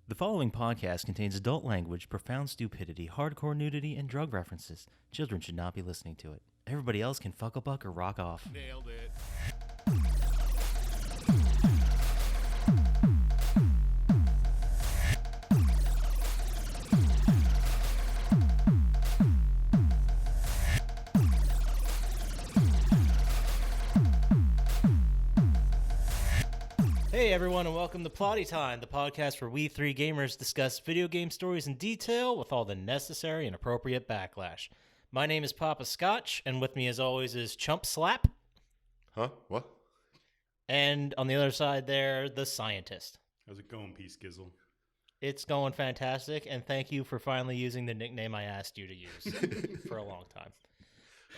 The following podcast contains adult language, profound stupidity, hardcore nudity, and drug references. Children should not be listening to it. Everybody else can fuck a buck or rock off. Nailed it. Hey everyone, and welcome to Plotty Time, the podcast where we three gamers discuss video game stories in detail with all the necessary and appropriate backlash. My name is Poppascotch, and with me as always is Chump Slap. Huh? What? And on the other side there, the Syintist. How's it going, Peace Gizzle? It's going fantastic, and thank you for finally using the nickname I asked you to use for a long time.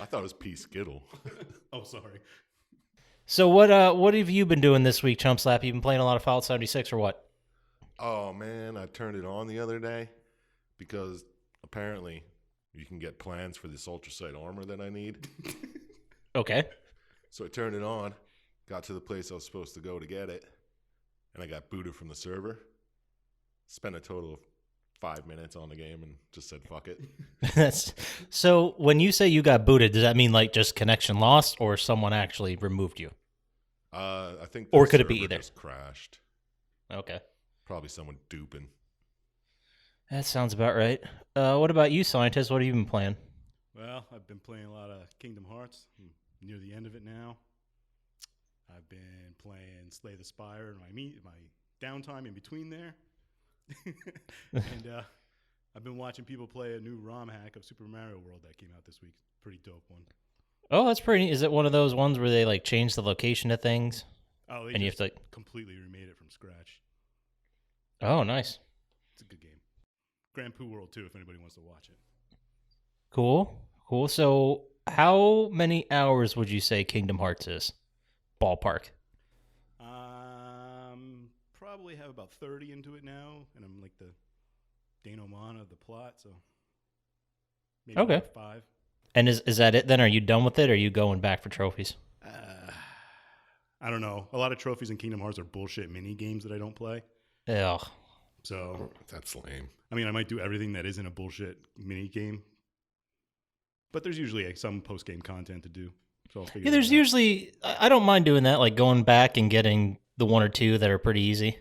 I thought it was P. Skittle. Oh, sorry. So what have you been doing this week, Chump Slap? You been playing a lot of Fallout 76 or what? Oh, man, I turned it on the other day because apparently you can get plans for this ultrasight armor that I need. Okay. So I turned it on, got to the place I was supposed to go to get it, and I got booted from the server. Spent a total of 5 minutes on the game and just said, fuck it. So when you say you got booted, does that mean like just connection lost or someone actually removed you? I think Or could it be either? just crashed. Okay. Probably someone duping. That sounds about right. What about you, Syintist? What have you been playing? Well, I've been playing a lot of Kingdom Hearts. I'm near the end of it now. I've been playing Slay the Spire in my downtime in between there. And I've been watching people play a new ROM hack of Super Mario World that came out this week. Pretty dope one. Oh, that's pretty neat. Is it one of those ones where they like change the location of things? Oh, they and you have just to completely remade it from scratch. Oh, nice. It's a good game. Grand Poo World too, if anybody wants to watch it. Cool. So how many hours would you say Kingdom Hearts is? Ballpark. Probably have about 30 into it now, and I'm like the denouement of the plot, so maybe Okay. about 5. And is that it then? Are you done with it, or are you going back for trophies? I don't know. A lot of trophies in Kingdom Hearts are bullshit mini games that I don't play. Ugh. So, That's lame. I mean, I might do everything that isn't a bullshit mini game, but there's usually like, some post game content to do. So I'll figure. Yeah, there's that out. usually I don't mind doing that, like going back and getting the one or two that are pretty easy.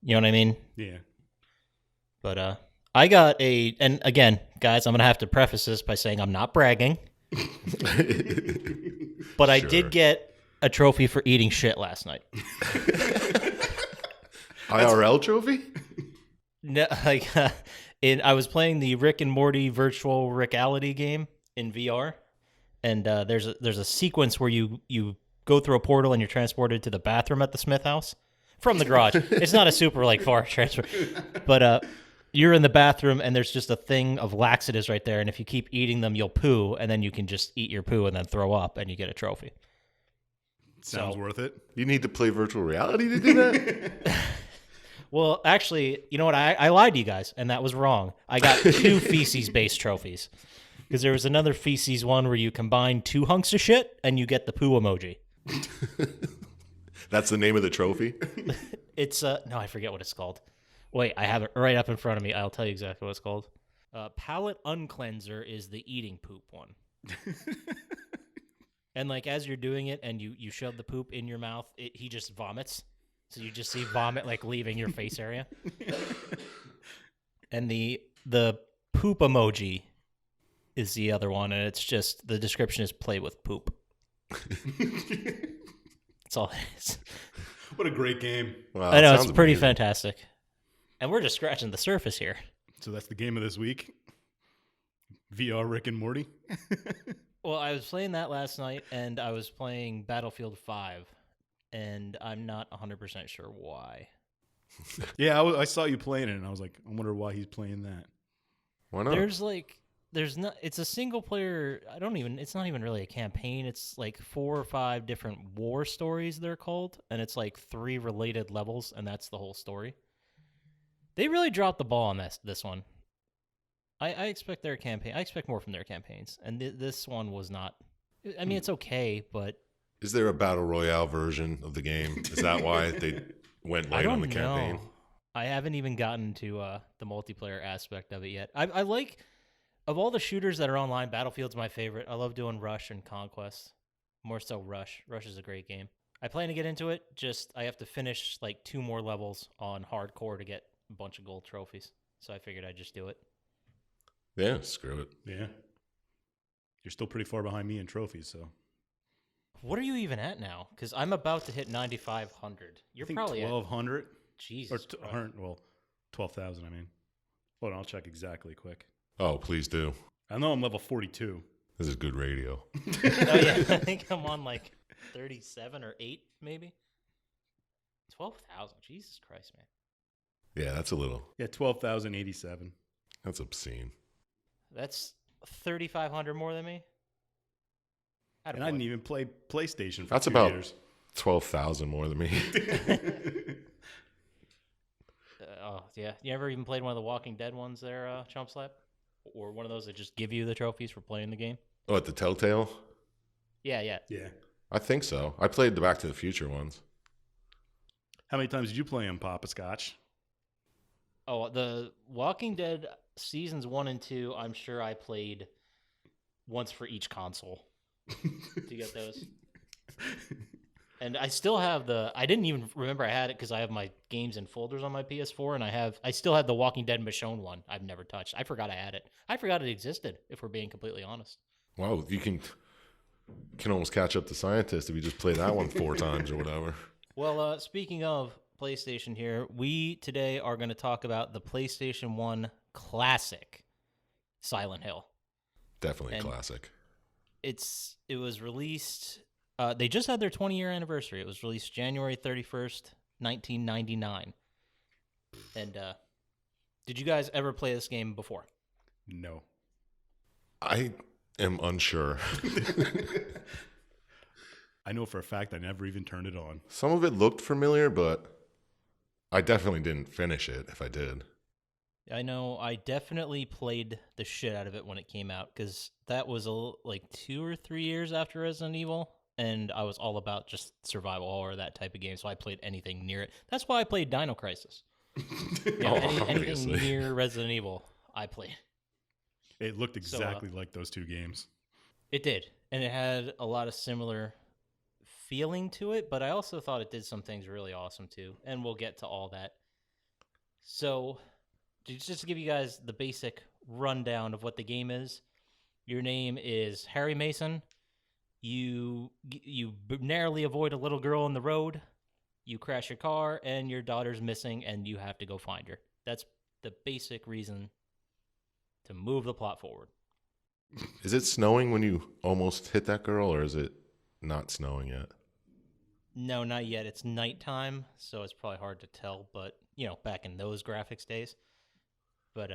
You know what I mean? Yeah. But I got and again, guys, I'm gonna have to preface this by saying I'm not bragging, but I did get a trophy for eating shit last night. IRL trophy? No, like I was playing the Rick and Morty virtual reality game in VR, and there's a sequence where you go through a portal and you're transported to the bathroom at the Smith house from the garage. It's not a super like far transfer, but you're in the bathroom and there's just a thing of laxatives right there, and if you keep eating them, you'll poo, and then you can just eat your poo and then throw up, and you get a trophy. Sounds worth it. You need to play virtual reality to do that? Well, actually, you know what? I lied to you guys, and that was wrong. I got 2 feces-based trophies. Because there was another feces one where you combine 2 hunks of shit, and you get the poo emoji. That's the name of the trophy? It's, no, I forget what it's called. Wait, I have it right up in front of me. I'll tell you exactly what it's called. Palate Uncleanser is the eating poop one. And, like, as you're doing it and you shove the poop in your mouth, he just vomits. So you just see vomit like leaving your face area. And the poop emoji is the other one, and it's just the description is play with poop. That's all it is. What a great game. Wow, I know, it's sounds pretty amazing. fantastic. And we're just scratching the surface here. So that's the game of this week. VR Rick and Morty. Well, I was playing that last night, and I was playing Battlefield 5, and I'm not 100% sure why. Yeah, I saw you playing it, and I was like, I wonder why he's playing that. Why not? It's a single player, it's not even really a campaign. It's like 4 or 5 different war stories they're called, and it's like 3 related levels, and that's the whole story. They really dropped the ball on this one. I expect their campaign. I expect more from their campaigns, and this one was not. I mean, it's okay, but Is there a battle royale version of the game? Is that why they went light on the campaign? I haven't even gotten to the multiplayer aspect of it yet. I like, of all the shooters that are online, Battlefield's my favorite. I love doing Rush and Conquest. More so Rush. Rush is a great game. I plan to get into it, just I have to finish like 2 more levels on hardcore to get a bunch of gold trophies. So I figured I'd just do it. Yeah, screw it. Yeah. You're still pretty far behind me in trophies, so. What are you even at now? Because I'm about to hit 9,500. You're I think probably 1,200. at Jesus. Or 100, well, 12,000, I mean. Hold on, I'll check exactly quick. Oh, please do. I know I'm level 42. This is good radio. Oh yeah, I think I'm on like 37 or 8 maybe. 12,000. Jesus Christ, man. Yeah, that's a little. Yeah, 12,087. That's obscene. That's 3,500 more than me. And I didn't even play PlayStation for That's 2 about years. 12,000 more than me. Oh yeah, you ever even played one of the Walking Dead ones there, Chump Slap, or one of those that just give you the trophies for playing the game? Oh, at the Telltale? Yeah. Yeah. I think so. I played the Back to the Future ones. How many times did you play on Poppascotch? Oh, the Walking Dead seasons 1 and 2. I'm sure I played once for each console to get those. And I still have I didn't even remember I had it because I have my games in folders on my PS4, and I still have the Walking Dead Michonne one I've never touched. I forgot I had it. I forgot it existed, if we're being completely honest. Wow, you can almost catch up to Syintist if you just play that one 4 times or whatever. Well, speaking of PlayStation here, we today are going to talk about the PlayStation 1 classic, Silent Hill. Definitely And classic. It was released... they just had their 20-year anniversary. It was released January 31st, 1999. And did you guys ever play this game before? No. I am unsure. I know for a fact I never even turned it on. Some of it looked familiar, but I definitely didn't finish it if I did. I know I definitely played the shit out of it when it came out, because that was like 2 or 3 years after Resident Evil, and I was all about just survival horror, that type of game, so I played anything near it. That's why I played Dino Crisis. Anything obviously. near Resident Evil, I played. It looked exactly like those 2 games. It did, and it had a lot of similar feeling to it, but I also thought it did some things really awesome too, and we'll get to all that. So, just to give you guys the basic rundown of what the game is, your name is Harry Mason. You narrowly avoid a little girl in the road. You crash your car, and your daughter's missing, and you have to go find her. That's the basic reason to move the plot forward. Is it snowing when you almost hit that girl, or is it not snowing yet? No, not yet. It's nighttime, so it's probably hard to tell, but, back in those graphics days. But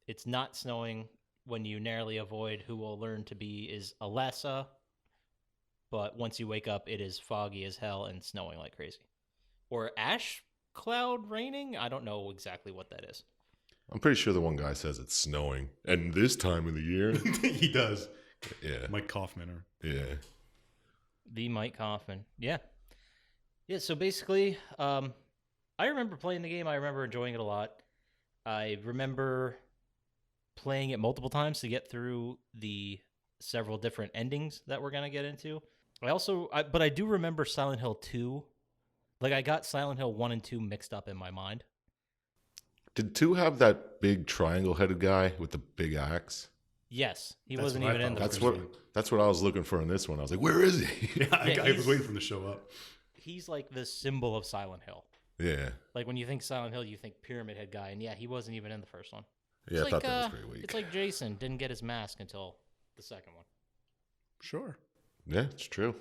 it's not snowing when you narrowly avoid who will learn to be is Alessa, but once you wake up, it is foggy as hell and snowing like crazy. Or ash cloud raining? I don't know exactly what that is. I'm pretty sure the one guy says it's snowing. And this time of the year? He does. Yeah. Mike Kaufman. Yeah. The Mike Kaufman. Yeah. Yeah, so basically, I remember playing the game. I remember enjoying it a lot. I remember playing it multiple times to get through the several different endings that we're going to get into. But I do remember Silent Hill 2. Like, I got Silent Hill 1 and 2 mixed up in my mind. Did 2 have that big triangle-headed guy with the big axe? Yes, he That's wasn't what I even in thought. the That's what I was looking for in this one. I was like, where is he? Yeah, I was he's- waiting for him to show up. He's like the symbol of Silent Hill. Yeah. Like, when you think Silent Hill, you think Pyramid Head guy, and yeah, he wasn't even in the first one. Yeah, It's I thought that was pretty weak. It's like Jason didn't get his mask until the second one. Sure. Yeah, it's true.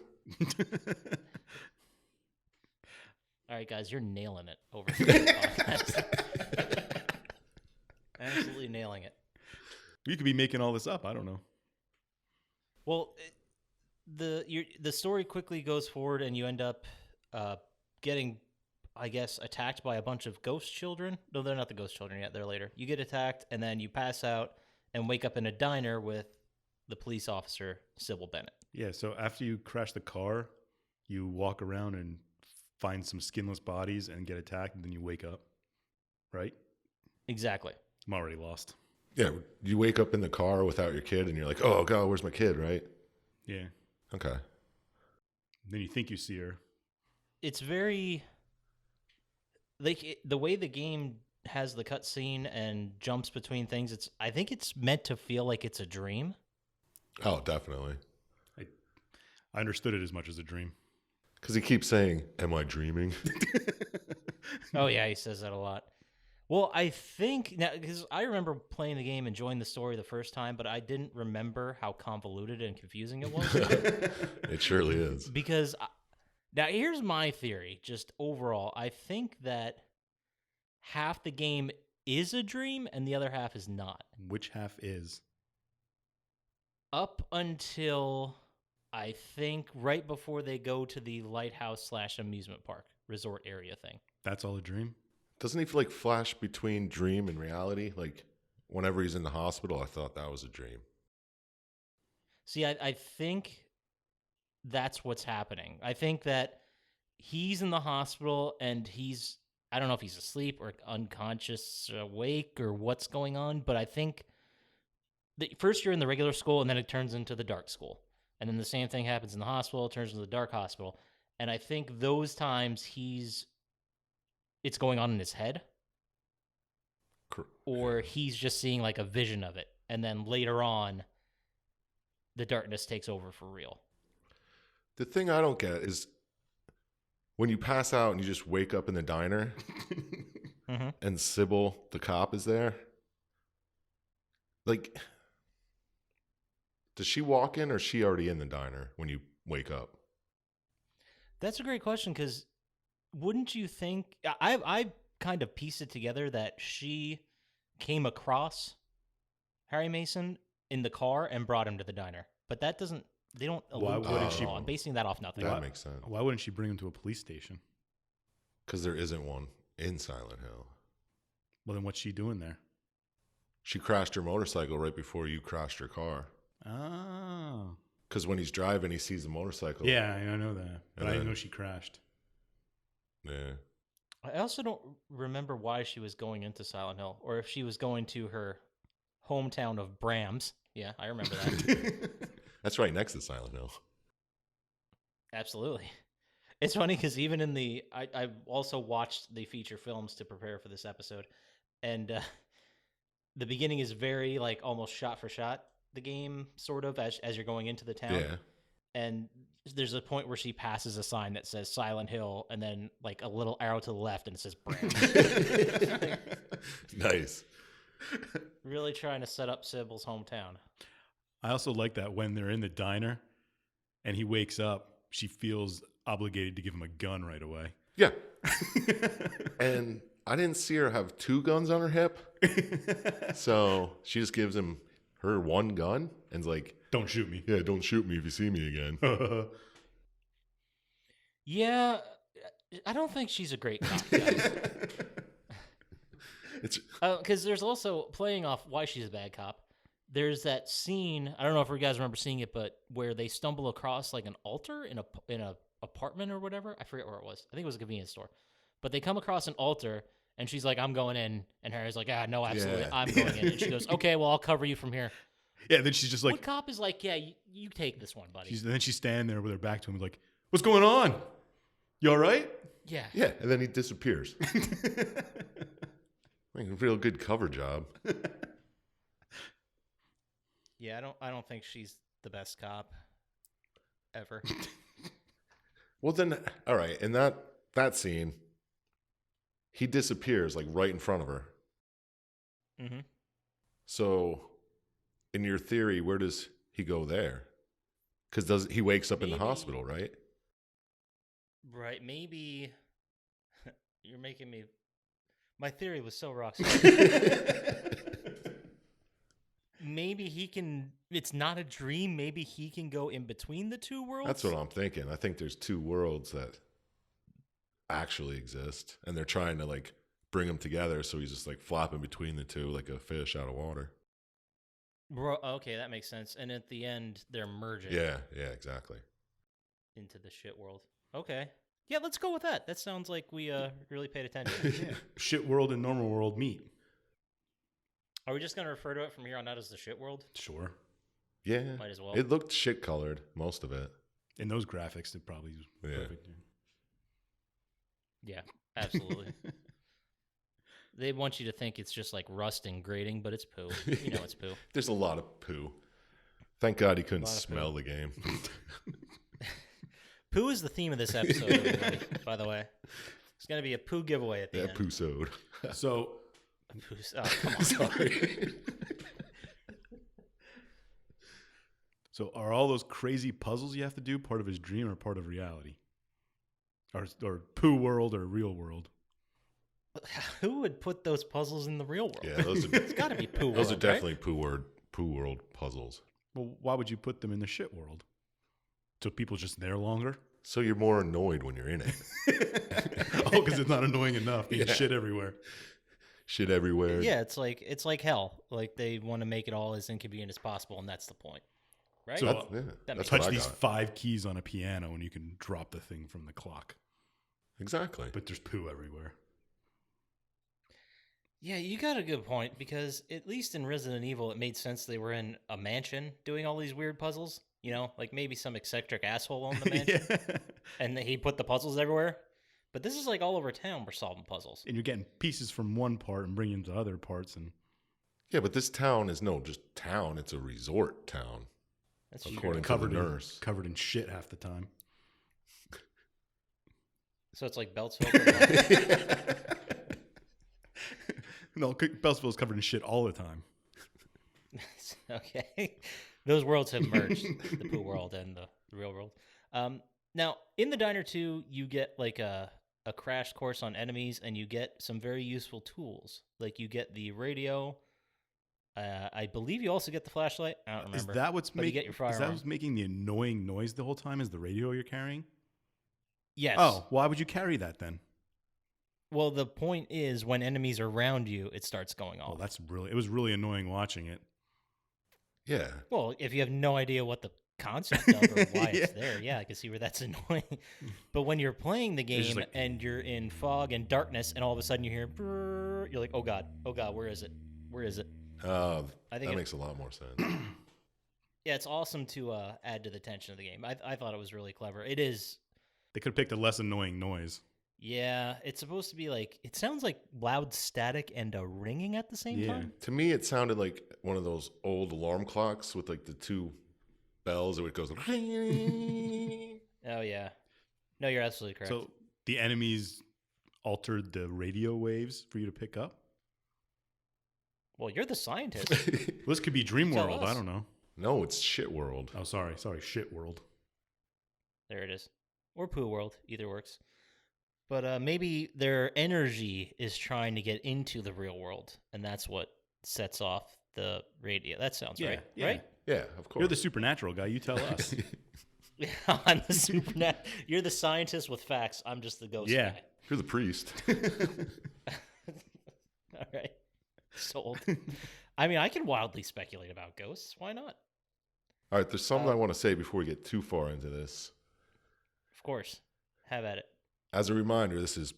All right, guys, you're nailing it over here. on the podcast. Absolutely nailing it. You could be making all this up. I don't know. Well, the story quickly goes forward, and you end up getting, I guess, attacked by a bunch of ghost children. No, they're not the ghost children yet. They're later. You get attacked, and then you pass out and wake up in a diner with the police officer, Sybil Bennett. Yeah, so after you crash the car, you walk around and find some skinless bodies and get attacked, and then you wake up. right? Exactly. I'm already lost. Yeah, you wake up in the car without your kid, and you're like, "Oh God, where's my kid?" Right? Yeah. Okay. Then you think you see her. It's very like the way the game has the cutscene and jumps between things. I think it's meant to feel like it's a dream. Oh, definitely. I understood it as much as a dream. Because he keeps saying, "Am I dreaming?" Oh yeah, he says that a lot. Well, I think now because I remember playing the game, enjoying the story the first time, but I didn't remember how convoluted and confusing it was. It surely is. Because now here's my theory, just overall. I think that half the game is a dream and the other half is not. Which half is? Up until I think right before they go to the lighthouse / amusement park resort area thing. That's all a dream? Doesn't he like flash between dream and reality? Like whenever he's in the hospital, I thought that was a dream. See, I think that's what's happening. I think that he's in the hospital and I don't know if he's asleep or unconscious, awake, or what's going on, but I think first you're in the regular school and then it turns into the dark school. And then the same thing happens in the hospital, it turns into the dark hospital. And I think those times it's going on in his head, or he's just seeing like a vision of it. And then later on, the darkness takes over for real. The thing I don't get is when you pass out and you just wake up in the diner Mm-hmm. and Sybil, the cop, is there. Like, does she walk in or is she already in the diner when you wake up? That's a great question, because wouldn't you think... I kind of pieced it together that she came across Harry Mason in the car and brought him to the diner. But that doesn't... They don't allude to it at all. I'm basing that off nothing. That makes sense. Why wouldn't she bring him to a police station? Because there isn't one in Silent Hill. Well, then what's she doing there? She crashed her motorcycle right before you crashed your car. Oh. Because when he's driving, he sees the motorcycle. Yeah, I know that. But I didn't know she crashed. Yeah. I also don't remember why she was going into Silent Hill, or if she was going to her hometown of Brams. Yeah, I remember that. That's right next to Silent Hill. Absolutely. It's funny because even in I also watched the feature films to prepare for this episode, and the beginning is very like almost shot for shot, the game, sort of, as you're going into the town. Yeah. And there's a point where she passes a sign that says Silent Hill, and then like a little arrow to the left, and it says Brand. Nice. Really trying to set up Sybil's hometown. I also like that when they're in the diner and he wakes up, she feels obligated to give him a gun right away. Yeah. And I didn't see her have 2 guns on her hip. So she just gives him her one gun and's like, don't shoot me. yeah, don't shoot me if you see me again. Yeah, I don't think she's a great cop, guys. Because there's also, playing off why she's a bad cop, there's that scene, I don't know if you guys remember seeing it, but where they stumble across like an altar in a apartment or whatever. I forget where it was. I think it was a convenience store. But they come across an altar, and she's like, I'm going in. And Harry's like, no, absolutely, Yeah. I'm going in. And she goes, okay, well, I'll cover you from here. Yeah, then she's just like... What cop is like, yeah, you take this one, buddy. Then she's standing there with her back to him like, what's going on? You all right? Yeah. Yeah, and then he disappears. Like a real good cover job. Yeah, I don't think she's the best cop ever. Well, then, all right, in that scene, he disappears like right in front of her. Mm-hmm. So, in your theory, where does he go there? Because he wakes up in the hospital, right? Right, maybe you're making me... My theory was so rock solid. Maybe he can... It's not a dream. Maybe he can go in between the two worlds? That's what I'm thinking. I think there's 2 worlds that actually exist, and they're trying to, like, bring them together, so he's just, like, flopping between the 2 like a fish out of water. Okay, that makes sense. And at the end, they're merging Yeah, exactly. into the shit world. Okay. Yeah, let's go with that. That sounds like we really paid attention. Yeah. Shit world and normal world meet. Are we just going to refer to it from here on out as the shit world? Sure. Yeah. Might as well. It looked shit colored, most of it. In those graphics, it probably was perfect. Yeah, absolutely. They want you to think it's just like rust and grating, but it's poo. You know it's poo. There's a lot of poo. Thank God he couldn't A lot of smell poo. the game. Poo is the theme of this episode, everybody, by the way. It's going to be a poo giveaway at the Yeah, end. poo-sode. So, Oh, come on. Sorry. so are all those crazy puzzles you have to do part of his dream or part of reality? Or poo world or real world? Who would put those puzzles in the real world? Yeah, those are, It's got to be poo world, those are right? definitely poo world puzzles. Well, why would you put them in the shit world? So people just there longer? So you're more annoyed when you're in it. Oh, because it's not annoying enough being Yeah. shit everywhere. Shit everywhere. Yeah, it's like hell. Like they want to make it all as inconvenient as possible, and that's the point, right? So- That's, yeah, That that's makes what Touch I these got. 5 keys on a piano and you can drop the thing from the clock. Exactly. But there's poo everywhere. Yeah, you got a good point, because at least in Resident Evil, it made sense they were in a mansion doing all these weird puzzles. You know, like maybe some eccentric asshole owned the mansion, Yeah. and he put the puzzles everywhere. But this is like all over town we're solving puzzles. And you're getting pieces from one part and bringing them to other parts. And Yeah, but this town is no just town. It's a resort town, That's according true. to the nurse. covered in shit half the time. So it's like Beltsville. No, Bellsville's covered in shit all the time. Okay. Those worlds have merged, the poo world and the real world. Now, in the Diner 2, you get like a crash course on enemies, and you get some very useful tools. Like you get the radio. I believe you also get the flashlight. I don't remember. Is that what's But you get your is that firearm. what's making the annoying noise the whole time? Is the radio you're carrying? Yes. Oh, why would you carry that then? Well, the point is when enemies are around you, it starts going off. Well, it was really annoying watching it. Yeah. Well, if you have no idea what the concept of or why Yeah. it's there, yeah, I can see where that's annoying. But when you're playing the It's just game like- and you're in fog and darkness, and all of a sudden you hear, brrr, you're like, oh god, where is it? Where is it? I think That it- makes a lot more sense. Yeah, it's awesome to add to the tension of the game. I thought it was really clever. It is. They could have picked a less annoying noise. Yeah, it's supposed to be like, it sounds like loud static and a ringing at the same Yeah. time. To me, it sounded like one of those old alarm clocks with like the 2 bells where it goes. Oh yeah, no, you're absolutely correct. So the enemies altered the radio waves for you to pick up? Well, you're the scientist. Well, this could be Dream Tell World. us. I don't know. No, it's shit world. Oh, sorry. Shit World. There it is. Or Poo World. Either works. But maybe their energy is trying to get into the real world, and that's what sets off the radio. That sounds right. Yeah. Right? Yeah, of course. You're the supernatural guy. You tell us. I'm the supernat. You're the scientist with facts. I'm just the ghost Yeah. guy. You're the priest. All right. Sold. I mean, I can wildly speculate about ghosts. Why not? All right, there's something I want to say before we get too far into this. Of course. Have at it. As a reminder, this is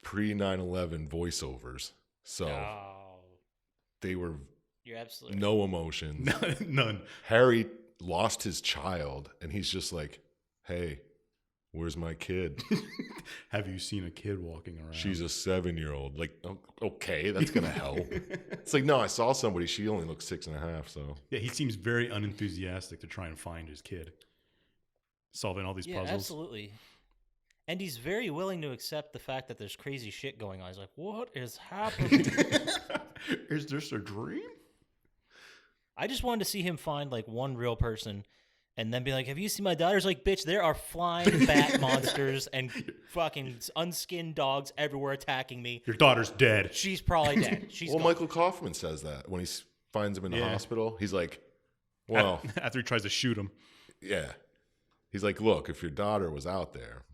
pre 9/11 voiceovers. So Oh, they were you're absolutely no emotions. None. Harry lost his child, and he's just like, hey, where's my kid? Have you seen a kid walking around? She's a 7-year-old. Like, okay, that's going to help. It's like, no, I saw somebody. She only looks 6.5, so. Yeah, he seems very unenthusiastic to try and find his kid. Solving all these Yeah, puzzles. absolutely. And he's very willing to accept the fact that there's crazy shit going on. He's like, what is happening? Is this a dream? I just wanted to see him find like one real person and then be like, have you seen my daughter's like, bitch, there are flying bat monsters and fucking unskinned dogs everywhere attacking me. Your daughter's dead. She's probably dead. She's Well, gone. Michael Kaufman says that when he finds him in the Yeah. hospital. He's like, well, After he tries to shoot him. yeah. He's like, look, if your daughter was out there,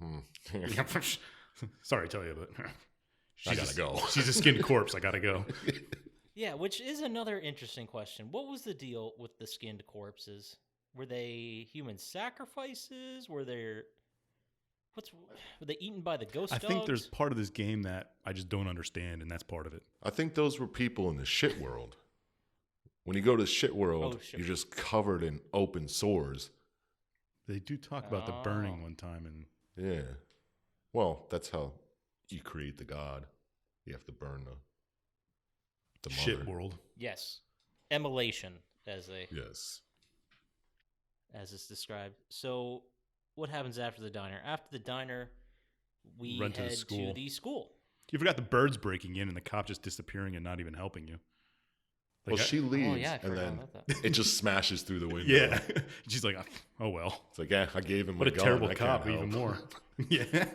Sorry to tell you, but I gotta go. She's a skinned corpse. I gotta go. Yeah, which is another interesting question. What was the deal with the skinned corpses? Were they human sacrifices? Were there Were they eaten by the ghost I dogs? think there's part of this game that I just don't understand, and that's part of it. I think those were people in the shit world. When you go to shit world, you're just covered in open sores. They do talk about the burning one time, and Yeah. Well, that's how you create the god. You have to burn the mother. shit world. Yes, immolation as Yes. it's described. So, what happens after the diner? After the diner, we Run to the head school. to the school. You forgot the birds breaking in and the cop just disappearing and not even helping you. Well, she leaves, Oh, yeah, I and forgot then about that. it just smashes through the window. Yeah. She's like, oh, well. It's like, yeah, I gave him What a a gun. terrible I cop, can't even help. more. Yeah.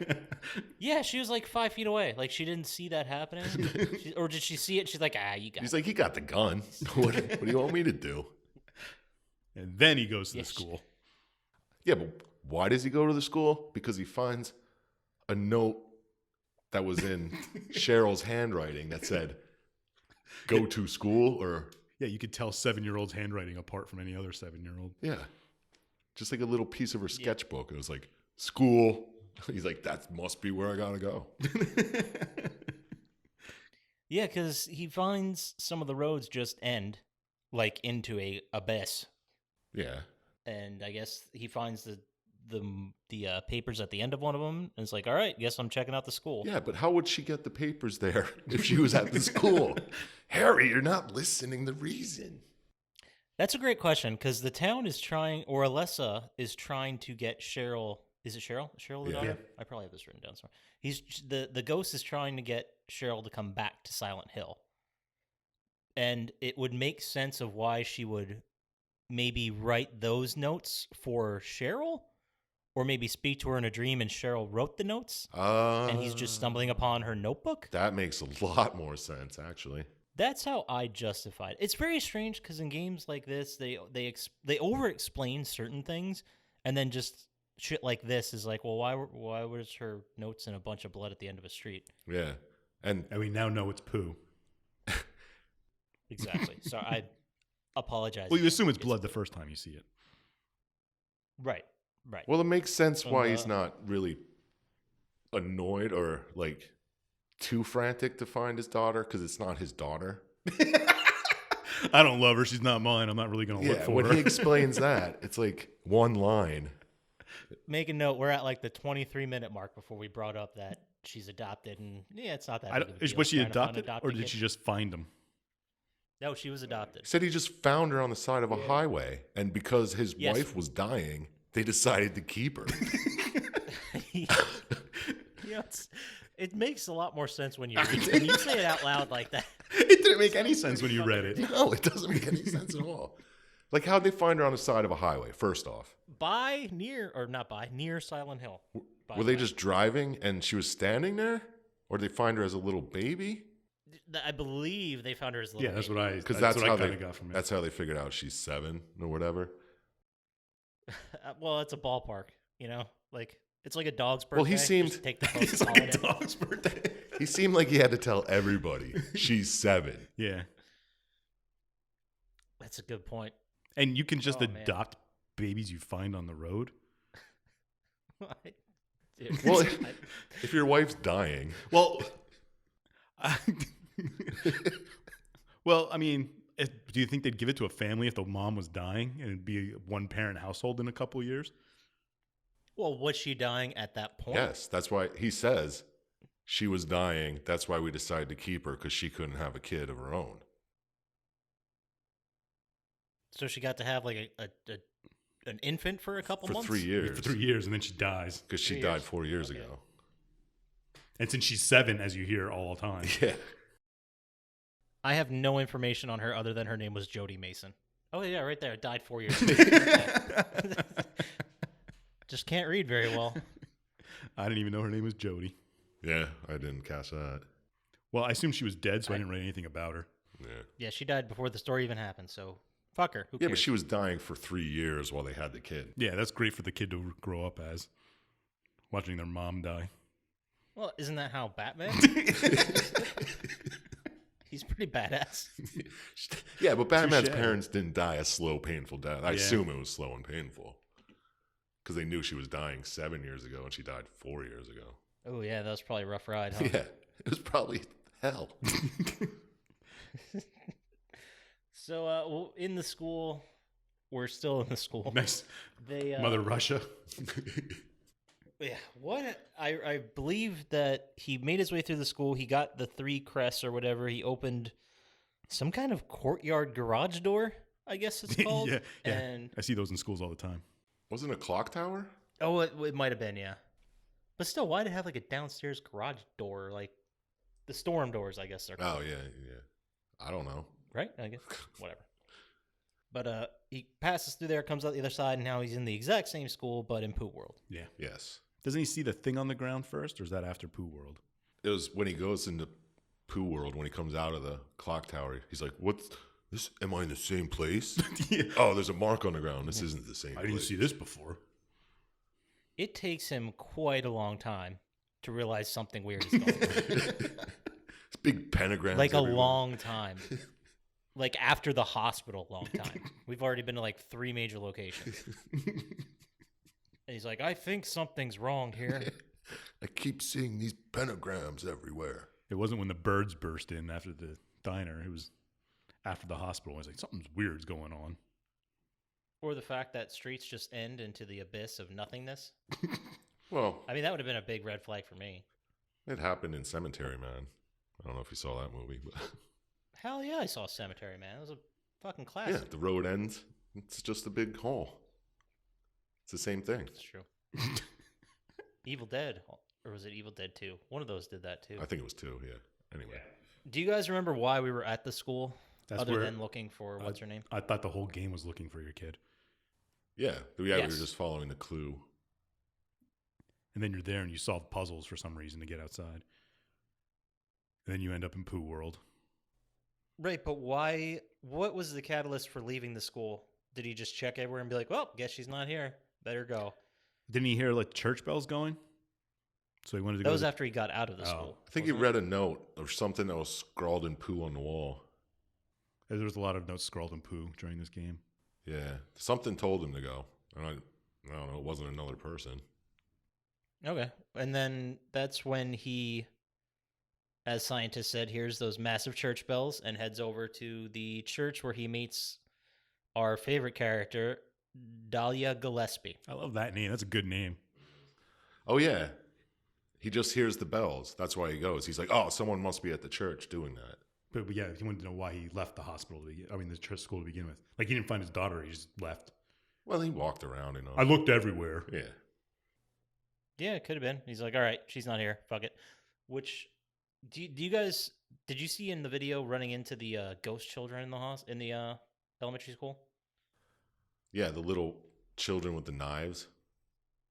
Yeah, she was like 5 feet away. Like, she didn't see that happening. Or did she see it? She's like, you got He's it. like, he got the gun. What do you want me to do? And then he goes to Yeah, the school. Yeah, but why does he go to the school? Because he finds a note that was in Cheryl's handwriting that said, go to school, or... Yeah, you could tell 7-year-old's handwriting apart from any other 7-year-old. Yeah. Just like a little piece of her sketchbook. It was like, school. He's like, that must be where I gotta go. Yeah, because he finds some of the roads just end, like, into a abyss. Yeah. And I guess he finds the papers at the end of one of them, and it's like, all right, guess I'm checking out the school. Yeah, but how would she get the papers there if she was at the school? Harry, you're not listening the reason. That's a great question, because the town is trying, or Alessa is trying to get Cheryl. Is it Cheryl? Cheryl the Yeah. daughter? Yeah. I probably have this written down somewhere. The ghost is trying to get Cheryl to come back to Silent Hill, and it would make sense of why she would maybe write those notes for Cheryl, or maybe speak to her in a dream and Cheryl wrote the notes, and he's just stumbling upon her notebook. That makes a lot more sense, actually. That's how I justify it. It's very strange because in games like this, they over-explain certain things, and then just shit like this is like, well, why was her notes in a bunch of blood at the end of a street? Yeah. And we now know it's poo. Exactly. So I apologize. Well, you assume it's blood the first time you see it. Right. well, it makes sense From, why he's not really annoyed or like too frantic to find his daughter, because it's not his daughter. I don't love her. She's not mine. I'm not really going to look Yeah, for when her. he explains that, it's like one line. Make a note. We're at like the 23-minute mark before we brought up that she's adopted, and yeah, it's not that big of a deal. Was she Trying to find adopted, or did kids. she just find him? No, she was adopted. He said he just found her on the side of a highway, and because his Yes. wife was dying, they decided to keep her. It makes a lot more sense when you read it. When you say it out loud like that. It didn't make any sense when you read it. No, it doesn't make any sense at all. Like, how'd they find her on the side of a highway, first off? Near Silent Hill. Were they just driving and she was standing there? Or did they find her as a little baby? I believe they found her as a little Yeah, that's baby. what I. Because that's that's what how I kind they of got from it. That's how they figured out she's 7 or whatever. Well, it's a ballpark, like it's like a dog's birthday. Well, he Just seemed take the It's post like a holiday. dog's birthday. He seemed like he had to tell everybody she's 7. Yeah, That's a good point. and you can just Oh, man. adopt babies you find on the road. Dude, Well, I- if your wife's dying, Well, well, I mean, do you think they'd give it to a family if the mom was dying and it'd be a one-parent household in a couple of years? well, was she dying at that point? yes, that's why he says she was dying. That's why we decided to keep her, because she couldn't have a kid of her own. So she got to have like an infant for a couple For months? 3 years. For 3 years, and then she dies. Because she 3 died years. 4 years Okay. ago. And since she's 7, as you hear all the time, Yeah. I have no information on her other than her name was Jody Mason. Oh yeah, right there. Died 4 years. Just can't read very well. I didn't even know her name was Jody. Yeah, I didn't catch that. Well, I assume she was dead, so I didn't write anything about her. Yeah. Yeah, she died before the story even happened. So fuck her. Who Yeah, cares? but she was dying for 3 years while they had the kid. Yeah, that's great for the kid to grow up as, watching their mom die. Well, isn't that how Batman? He's pretty badass. Yeah, but Batman's Touche. parents didn't die a slow, painful death. I Yeah. assume it was slow and painful. because they knew she was dying 7 years ago and she died 4 years ago. Oh, yeah, that was probably a rough ride, huh? Yeah, it was probably hell. So, well, in the school, we're still in the school. Nice. They, Mother Russia. yeah, what? I believe that he made his way through the school. He got the 3 crests or whatever. He opened some kind of courtyard garage door, I guess it's called. Yeah. And I see those in schools all the time. Wasn't it a clock tower? oh, it might have been, yeah. But still, why'd it have like a downstairs garage door? Like the storm doors, I guess they're called. Oh, yeah. I don't know. Right? I guess. Whatever. But he passes through there, comes out the other side, and now he's in the exact same school, but in Pooh World. Yeah. Yes. Doesn't he see the thing on the ground first, or is that after Pooh World? It was when he goes into Pooh World, when he comes out of the clock tower. He's like, what's this? Am I in the same place? Yeah. Oh, there's a mark on the ground. This isn't the same I place. didn't see this before. It takes him quite a long time to realize something weird is going on. It's big pentagrams. Like everywhere. a long time. Like after the hospital, long time. We've already been to like 3 major locations. And he's like, I think something's wrong here. I keep seeing these pentagrams everywhere. It wasn't when the birds burst in after the diner. It was after the hospital. I was like, something's weird's going on. Or the fact that streets just end into the abyss of nothingness. Well, I mean, that would have been a big red flag for me. it happened in Cemetery Man. I don't know if you saw that movie, but Hell yeah, I saw Cemetery Man. It was a fucking yeah, classic. the road ends. It's just a big hole. It's the same thing. That's true. Evil Dead. Or was it Evil Dead 2? One of those did that too. I think it was 2, yeah. Anyway. Do you guys remember why we were at the school? That's other where than looking for, what's her name? I thought the whole game was looking for your kid. Yeah, we Yes. were just following the clue. And then you're there and you solve puzzles for some reason to get outside. And then you end up in Pooh World. Right, but why? What was the catalyst for leaving the school? Did he just check everywhere and be like, well, guess she's not here. Better go. Didn't he hear like church bells going? So he wanted to That go. was after he got out of the school. I think he wasn't it? read a note or something that was scrawled in Pooh on the wall. There was a lot of notes scrawled in Pooh during this game. Yeah, something told him to go. And I don't know, it wasn't another person. Okay. And then that's when he, as Syintist said, hears those massive church bells and heads over to the church where he meets our favorite character, Dahlia Gillespie. I love that name. That's a good name. Oh, yeah. He just hears the bells. That's why he goes. He's like, oh, someone must be at the church doing that. But yeah, he wanted to know why he left the hospital. The church school to begin with. Like he didn't find his daughter. He just left. Well, he walked around, you know. I looked everywhere. Yeah. Yeah, it could have been. He's like, all right, she's not here. Fuck it. Which, do you guys, did you see in the video running into the ghost children in the elementary school? Yeah, the little children with the knives.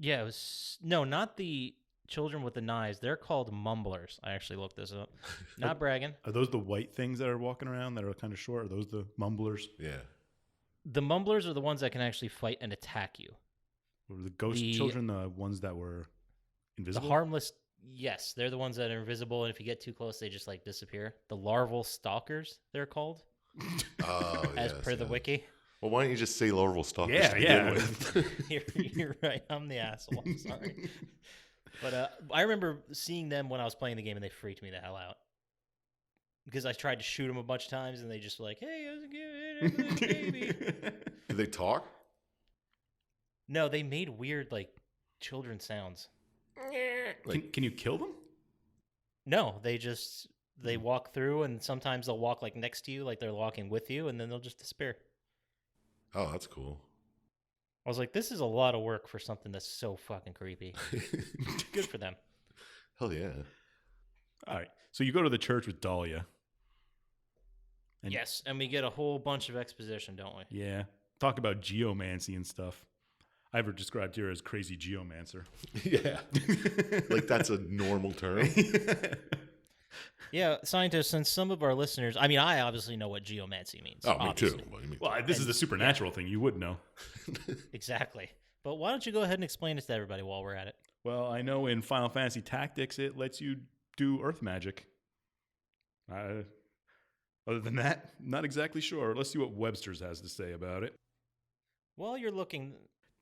Yeah, it was, no, not the children with the knives. They're called mumblers. I actually looked this up. Not bragging. Are those the white things that are walking around that are kind of short? Are those the mumblers? Yeah. The mumblers are the ones that can actually fight and attack you. Were the ghost children the ones that were invisible? The harmless, yes, they're the ones that are invisible, and if you get too close, they just like disappear. The larval stalkers, they're called, Oh, as yes, per the yeah. wiki. Well, why don't you just say larval stalkers Yeah, to begin yeah. with? You're right. I'm the asshole. I'm sorry. But I remember seeing them when I was playing the game, and they freaked me the hell out. Because I tried to shoot them a bunch of times, and they just were like, hey, how's it going, baby? Do they talk? No, they made weird, like, children sounds. Can you kill them? No, they walk through, and sometimes they'll walk, like, next to you, like they're walking with you, and then they'll just disappear. Oh, that's cool. I was like, this is a lot of work for something that's so fucking creepy. Good for them. Hell yeah. All right. So you go to the church with Dahlia. And Yes, and we get a whole bunch of exposition, don't we? Yeah. Talk about geomancy and stuff. I ever described here as crazy geomancer. Yeah. Like that's a normal term. Yeah, scientists, since some of our listeners, I mean, I obviously know what geomancy means. Oh, me obviously. too. Well, you mean- Well, this is the supernatural thing. You would know. Exactly. But why don't you go ahead and explain it to everybody while we're at it? Well, I know in Final Fantasy Tactics, it lets you do earth magic. Other than that, not exactly sure. Let's see what Webster's has to say about it. While you're looking,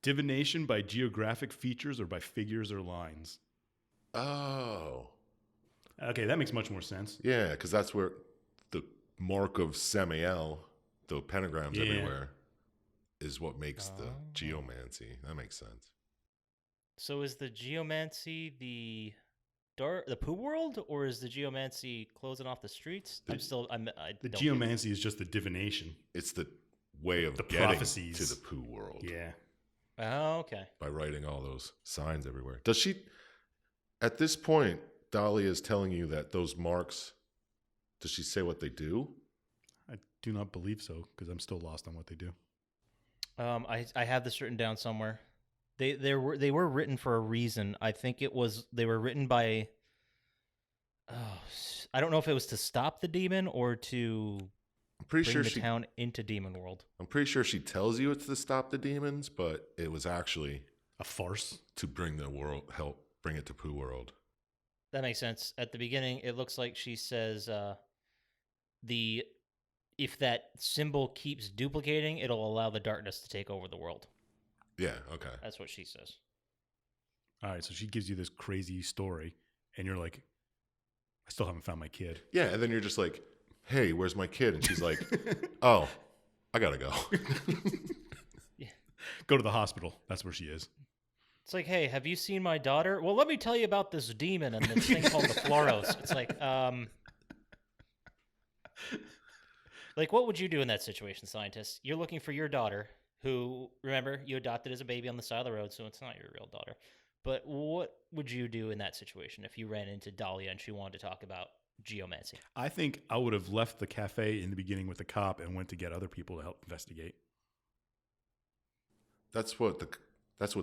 Divination by geographic features or by figures or lines. Oh. Okay, that makes much more sense. Yeah, because that's where the mark of Samael, the pentagrams everywhere, is what makes the geomancy. That makes sense. So is the geomancy the poo world, or is the geomancy closing off the streets? The don't geomancy is just the divination. It's the way of The getting prophecies to the poo world. Yeah. Oh, okay. By writing all those signs everywhere. Does she, at this point, Dahlia is telling you that those marks, does she say what they do? I do not believe so because I'm still lost on what they do. I have this written down somewhere. They were written for a reason. I think they were written by. I don't know if it was to stop the demon or to bring the town into demon world. I'm pretty sure she tells you it's to stop the demons, but it was actually a farce to bring the world, help bring it to Pooh World. That makes sense. At the beginning, it looks like she says, if that symbol keeps duplicating, it'll allow the darkness to take over the world. Yeah, okay. That's what she says. All right, so she gives you this crazy story, and you're like, I still haven't found my kid. Yeah, and then you're just like, hey, where's my kid? And she's like, oh, I gotta go. Yeah. Go to the hospital. That's where she is. It's like, hey, have you seen my daughter? Well, let me tell you about this demon and this thing called the Floros. It's like, what would you do in that situation, Syintist? You're looking for your daughter, who, remember, you adopted as a baby on the side of the road, so it's not your real daughter. But what would you do in that situation if you ran into Dahlia and she wanted to talk about geomancy? I think I would have left the cafe in the beginning with the cop and went to get other people to help investigate. That's what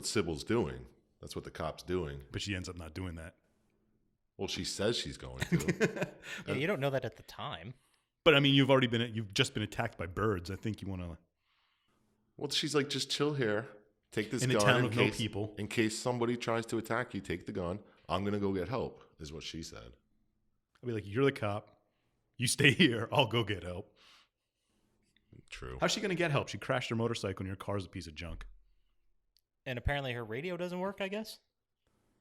Sybil's doing. That's what the cop's doing. But she ends up not doing that. Well, she says she's going to. Yeah, you don't know that at the time. But I mean, you've just been attacked by birds. I think you want to. Well, she's like, just chill here. Take this gun. In a town of no people. In case somebody tries to attack you, take the gun. I'm going to go get help, is what she said. I'll be like, you're the cop. You stay here. I'll go get help. True. How's she going to get help? She crashed her motorcycle and your car's a piece of junk. And apparently her radio doesn't work, I guess?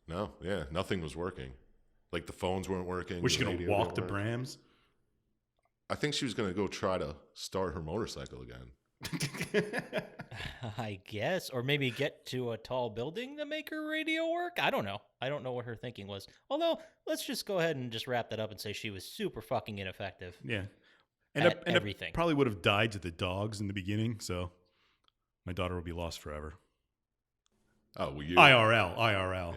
No, yeah. Nothing was working. Like the phones weren't working. Was she going to walk to Bram's? I think she was going to go try to start her motorcycle again. I guess, or maybe get to a tall building to make her radio work. I don't know. I don't know what her thinking was. Although, let's just go ahead and just wrap that up and say she was super fucking ineffective. Yeah, everything. Probably would have died to the dogs in the beginning. So my daughter would be lost forever. Oh, well, IRL. Yeah.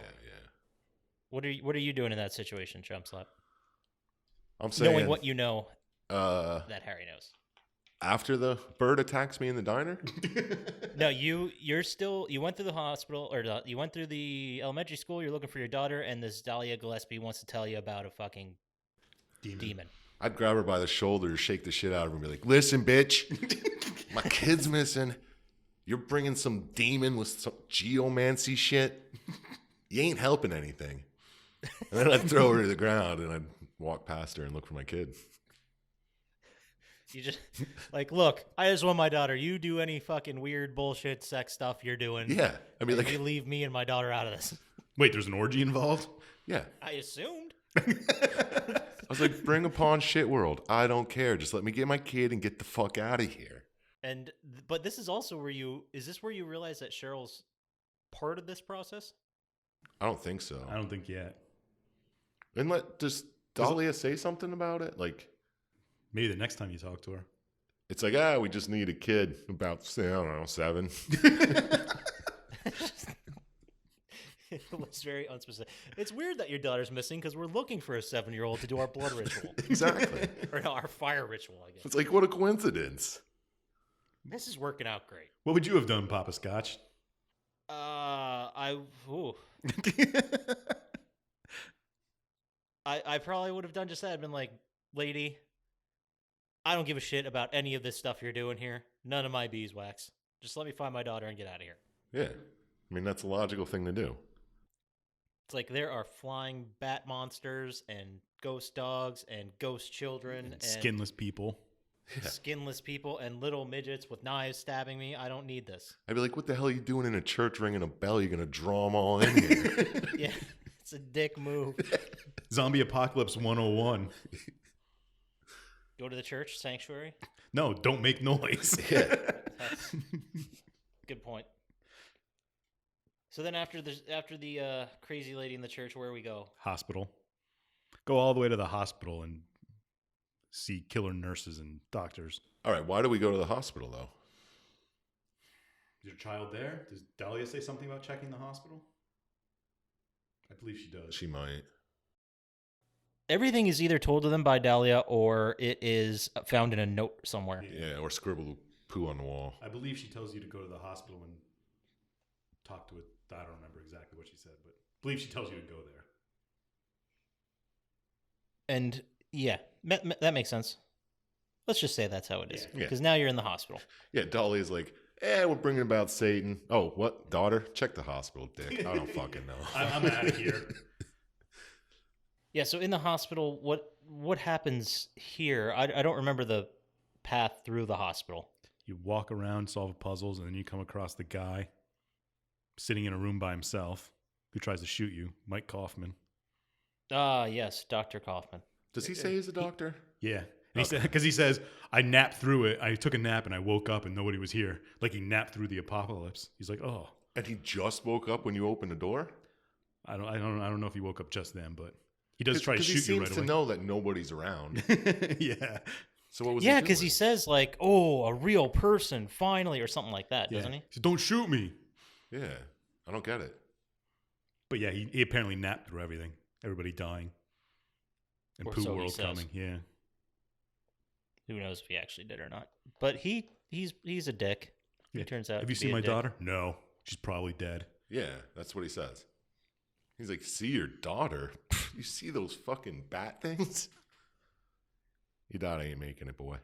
What are you doing in that situation, Chump Slap? I'm saying, knowing what you know, that Harry knows. After the bird attacks me in the diner? No, you went through the hospital, or you went through the elementary school, you're looking for your daughter, and this Dahlia Gillespie wants to tell you about a fucking demon. I'd grab her by the shoulder, shake the shit out of her, and be like, listen, bitch, my kid's missing. You're bringing some demon with some geomancy shit. You ain't helping anything. And then I'd throw her to the ground, and I'd walk past her and look for my kid. You just, like, look, I just want my daughter. You do any fucking weird bullshit sex stuff you're doing. Yeah. I mean, like, you leave me and my daughter out of this. Wait, there's an orgy involved? Yeah. I assumed. I was like, bring upon shit world. I don't care. Just let me get my kid and get the fuck out of here. But this is also where is this where you realize that Cheryl's part of this process? I don't think so. I don't think yet. And does Dahlia say something about it? Like, maybe the next time you talk to her. It's like, we just need a kid about, I don't know, 7. It was very unspecific. It's weird that your daughter's missing because we're looking for a 7-year-old to do our blood ritual. Exactly. Or no, our fire ritual, I guess. It's like, what a coincidence. This is working out great. What would you have done, Poppascotch? I probably would have done just that. I've been like, lady, I don't give a shit about any of this stuff you're doing here. None of my beeswax. Just let me find my daughter and get out of here. Yeah. I mean, that's a logical thing to do. It's like there are flying bat monsters and ghost dogs and ghost children. And skinless people. skinless people and little midgets with knives stabbing me. I don't need this. I'd be like, what the hell are you doing in a church ringing a bell? You're going to draw them all in here. Yeah, it's a dick move. Zombie Apocalypse 101. Go to the church sanctuary. No, don't make noise. Yeah. That's good point. So then after the crazy lady in the church, where we go? Hospital. Go all the way to the hospital and see killer nurses and doctors. All right, why do we go to the hospital, though? Is your child there? Does Dahlia say something about checking the hospital? I believe she does. She might. Everything is either told to them by Dahlia or it is found in a note somewhere. Yeah, or scribble poo on the wall. I believe she tells you to go to the hospital and talk to it. I don't remember exactly what she said, but I believe she tells you to go there. And yeah, that makes sense. Let's just say that's how it is. Yeah. Because now you're in the hospital. Yeah, Dahlia's like, we're bringing about Satan. Oh, what? Daughter? Check the hospital, dick. I don't fucking know. I'm out of here. Yeah, so in the hospital, what happens here? I don't remember the path through the hospital. You walk around, solve puzzles, and then you come across the guy sitting in a room by himself who tries to shoot you, Mike Kaufman. Ah, yes, Dr. Kaufman. Does he say he's a doctor? Yeah. Because he says, I napped through it. I took a nap and I woke up and nobody was here. Like he napped through the apocalypse. He's like, oh. And he just woke up when you opened the door? I don't know if he woke up just then, but he does try to shoot you right away. He seems to know that nobody's around. Yeah. So what was Yeah, he because he says like, "Oh, a real person, finally," or something like that, doesn't he? He says, don't shoot me. Yeah, I don't get it. But yeah, he apparently napped through everything. Everybody dying. And Or Pooh so he World says. coming. Yeah. Who knows if he actually did or not? But he's a dick. He turns out. Have you to seen be a my dick. daughter? No. She's probably dead. Yeah, that's what he says. He's like, see your daughter? You see those fucking bat things? Your daughter ain't making it, boy.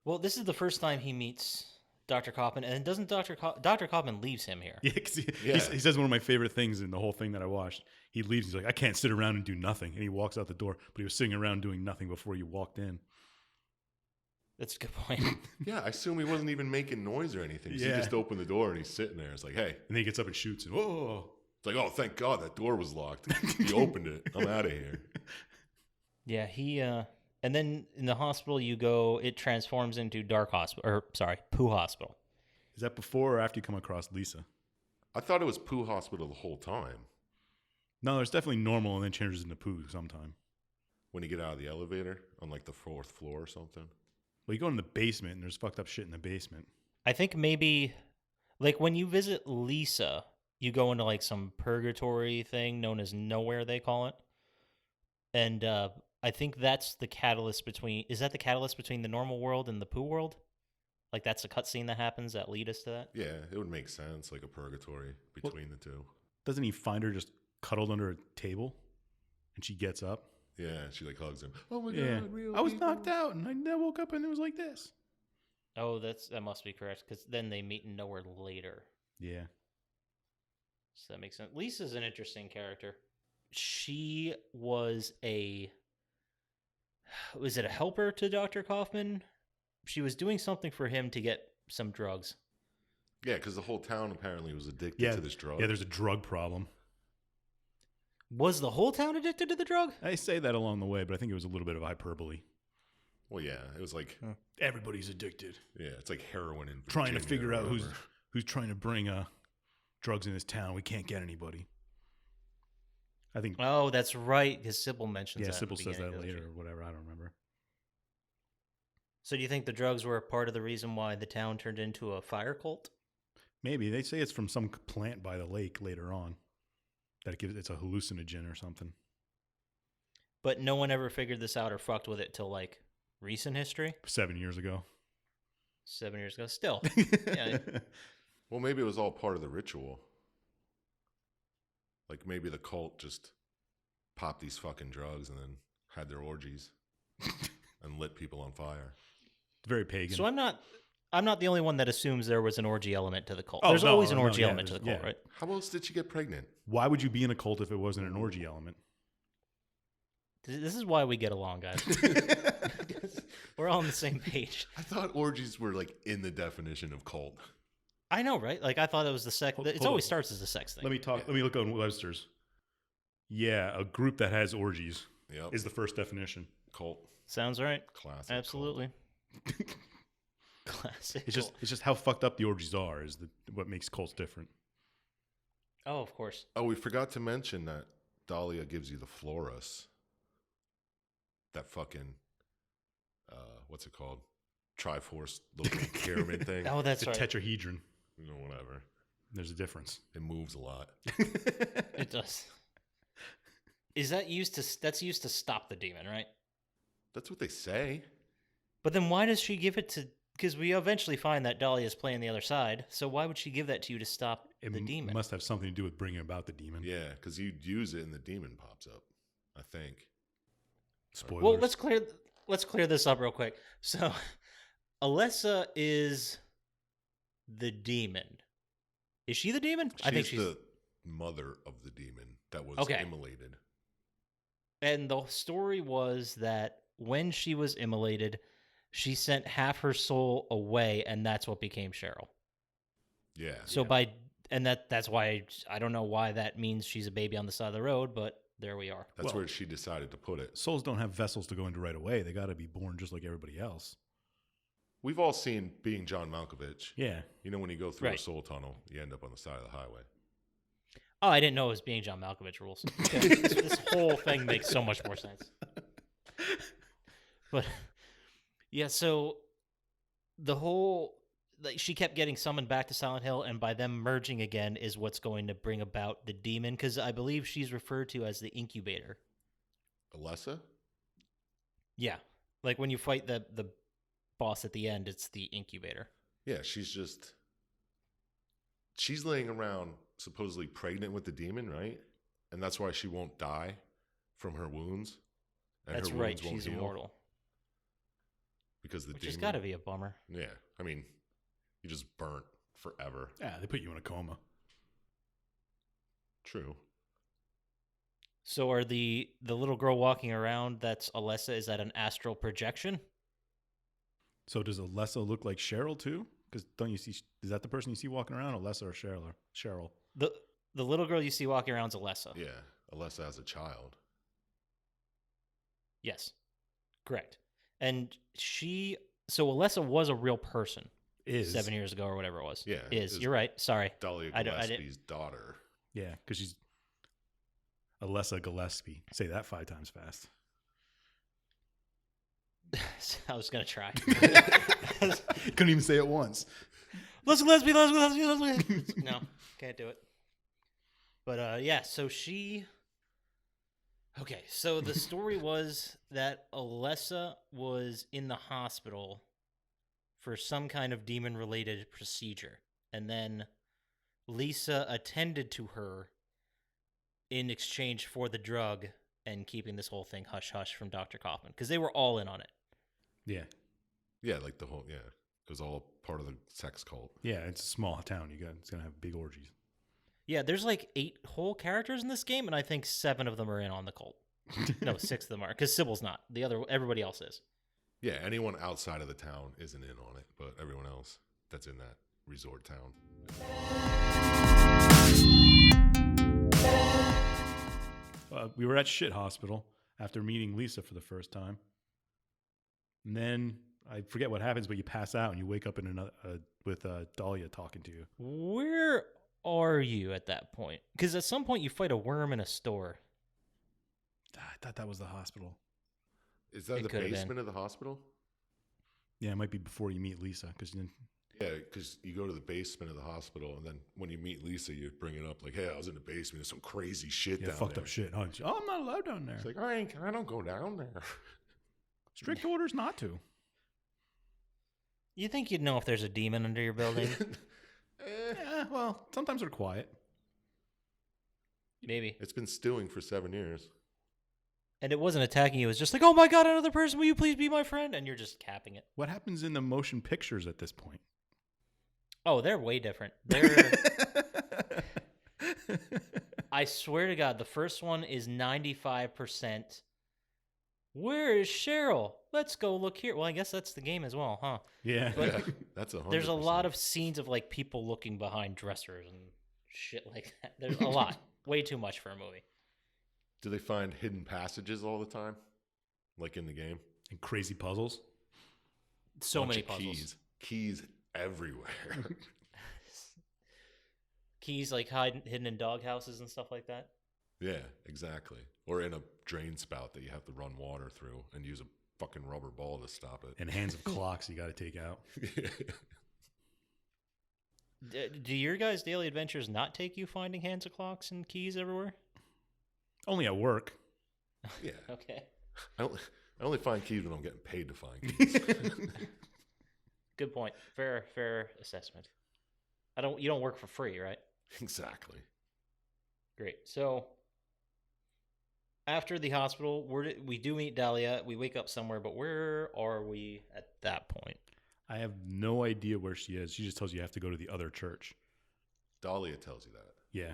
Well, this is the first time he meets Dr. Kaufman, and doesn't Dr. Kaufman leaves him here? Yeah, 'cause he Yeah. says one of my favorite things in the whole thing that I watched. He leaves. He's like, I can't sit around and do nothing. And he walks out the door. But he was sitting around doing nothing before you walked in. That's a good point. Yeah, I assume he wasn't even making noise or anything. So Yeah. he just opened the door and he's sitting there. It's like, hey. And then he gets up and shoots. And whoa. It's like, oh, thank God that door was locked. He opened it. I'm out of here. Yeah, and then in the hospital you go. It transforms into Pooh Hospital. Is that before or after you come across Lisa? I thought it was Pooh Hospital the whole time. No, there's definitely normal and then changes into Pooh sometime. When you get out of the elevator on like the 4th floor or something. Well, you go in the basement and there's fucked up shit in the basement. I think maybe, like when you visit Lisa, you go into like some purgatory thing known as Nowhere, they call it. And I think that's the catalyst between. Is that the catalyst between the normal world and the Pooh world? Like that's a cutscene that happens that lead us to that. Yeah, it would make sense, like a purgatory between the two. Doesn't he find her just cuddled under a table and she gets up? Yeah, she like hugs him. Oh my Yeah. God, real I was people. knocked out and I woke up and it was like this. Oh, that must be correct because then they meet in Nowhere later. Yeah. So that makes sense. Lisa's an interesting character. She was a helper to Dr. Kaufman? She was doing something for him to get some drugs. Yeah, because the whole town apparently was addicted to this drug. Yeah, there's a drug problem. Was the whole town addicted to the drug? I say that along the way, but I think it was a little bit of hyperbole. Well, yeah, it was like, Everybody's addicted. yeah, it's like heroin in Trying to Virginia figure or out whatever. who's trying to bring drugs in this town. We can't get anybody. I think. Oh, that's right, because Sybil mentions Yeah, that. Sybil says that doesn't later she? or whatever. I don't remember. So do you think the drugs were part of the reason why the town turned into a fire cult? Maybe they say it's from some plant by the lake later on. That it's a hallucinogen or something. But no one ever figured this out or fucked with it till like recent history. 7 years ago. 7 years ago. Still. Yeah. Well, maybe it was all part of the ritual. Like maybe the cult just popped these fucking drugs and then had their orgies and lit people on fire. Very pagan. So I'm not the only one that assumes there was an orgy element to the cult. Oh, There's no, always an no, orgy yeah, element to the cult, yeah. right? How else did she get pregnant? Why would you be in a cult if it wasn't an orgy element? This is why we get along, guys. We're all on the same page. I thought orgies were like in the definition of cult. I know, right? Like I thought it was the sex. It hold always on. starts as a sex thing. Let me look on Webster's. Yeah, a group that has orgies Yep. is the first definition. Cult. Sounds right. Classic. Absolutely. Classic. It's just how fucked up the orgies are is what makes cults different. Oh, of course. Oh, we forgot to mention that Dahlia gives you the Florus. That fucking, what's it called? Triforce little pyramid thing. Oh, that's It's a right. tetrahedron. You know, whatever. There's a difference. It moves a lot. It does. Is that that's used to stop the demon, right? That's what they say. But then why does she give it to? Because we eventually find that Dahlia's playing the other side. So why would she give that to you to stop the demon? Must have something to do with bringing about the demon. Yeah, because you use it and the demon pops up, I think. Spoilers. Well, let's clear this up real quick. So, Alessa is the demon. Is she the demon? I think she's the mother of the demon that was Okay. immolated. And the story was that when she was immolated, she sent half her soul away, and that's what became Cheryl. Yeah. So that's why I don't know why that means she's a baby on the side of the road, but there we are. That's where she decided to put it. Souls don't have vessels to go into right away. They got to be born just like everybody else. We've all seen Being John Malkovich. Yeah. You know, when you go through a Right. soul tunnel, you end up on the side of the highway. Oh, I didn't know it was Being John Malkovich rules. This whole thing makes so much more sense. But yeah, so the whole she kept getting summoned back to Silent Hill, and by them merging again is what's going to bring about the demon, because I believe she's referred to as the incubator. Alessa? Yeah, like when you fight the boss at the end, it's the incubator. Yeah, she's laying around supposedly pregnant with the demon, right? And that's why she won't die from her wounds. And That's her right, wounds won't she's heal immortal. because the Which demon. has got to be a bummer. Yeah, I mean, you just burnt forever. Yeah, they put you in a coma. True. So are the little girl walking around, that's Alessa, is that an astral projection? So does Alessa look like Cheryl too? Because don't you see? Is that the person you see walking around, Alessa or Cheryl? The little girl you see walking around is Alessa. Yeah, Alessa as a child. Yes, correct. And so Alessa was a real person Is 7 years ago or whatever it was. Yeah, Is. is You're right. Sorry. Dahlia I didn't- Gillespie's daughter. Yeah, because she's Alessa Gillespie. Say that 5 times fast. I was going to try. Couldn't even say it once. Let's No, can't do it. But yeah, so okay, so the story was that Alessa was in the hospital for some kind of demon-related procedure, and then Lisa attended to her in exchange for the drug and keeping this whole thing hush-hush from Dr. Kaufman, because they were all in on it. Yeah, Yeah, like it was all part of the sex cult. yeah. It's a small town. It's gonna have big orgies. Yeah, there's like 8 whole characters in this game, and I think 7 of them are in on the cult. No, 6 of them are, because Sybil's not. Everybody else is. Yeah, anyone outside of the town isn't in on it, but everyone else that's in that resort town. We were at Shit Hospital after meeting Lisa for the first time, and then I forget what happens, but you pass out and you wake up in another with Dahlia talking to you. Where are you at that point? Because at some point you fight a worm in a store. I thought that was the hospital. Is that It the could have been. basement of the hospital? Yeah, it might be before you meet Lisa, because then Yeah, because you go to the basement of the hospital, and then when you meet Lisa, you bring it up like, "Hey, I was in the basement. There's some crazy shit yeah, down fucked there." up shit. Huh? Oh, I'm not allowed down there. It's like, I don't go down there. Strict orders not to. You think you'd know if there's a demon under your building? Yeah, well, sometimes they're quiet. Maybe. It's been stewing for 7 years. And it wasn't attacking you. It was just like, oh my God, another person. Will you please be my friend? And you're just capping it. What happens in the motion pictures at this point? Oh, they're way different. They're... I swear to God, the first one is 95% Where is Cheryl? Let's go look here. Well, I guess that's the game as well, huh? Yeah. Yeah, that's 100%. There's a lot of scenes of like people looking behind dressers and shit like that. There's a lot. Way too much for a movie. Do they find hidden passages all the time, like in the game? And crazy puzzles. So Bunch many of puzzles. Keys everywhere. Keys like hidden in dog houses and stuff like that. Yeah, exactly. Or in a drain spout that you have to run water through and use a fucking rubber ball to stop it. And hands of clocks you got to take out. Do your guys' daily adventures not take you finding hands of clocks and keys everywhere? Only at work. Yeah. Okay. I only find keys when I'm getting paid to find keys. Good point. Fair assessment. You don't work for free, right? Exactly. Great. So after the hospital, we do meet Dahlia. We wake up somewhere, but where are we at that point? I have no idea where she is. She just tells you have to go to the other church. Dahlia tells you that. Yeah.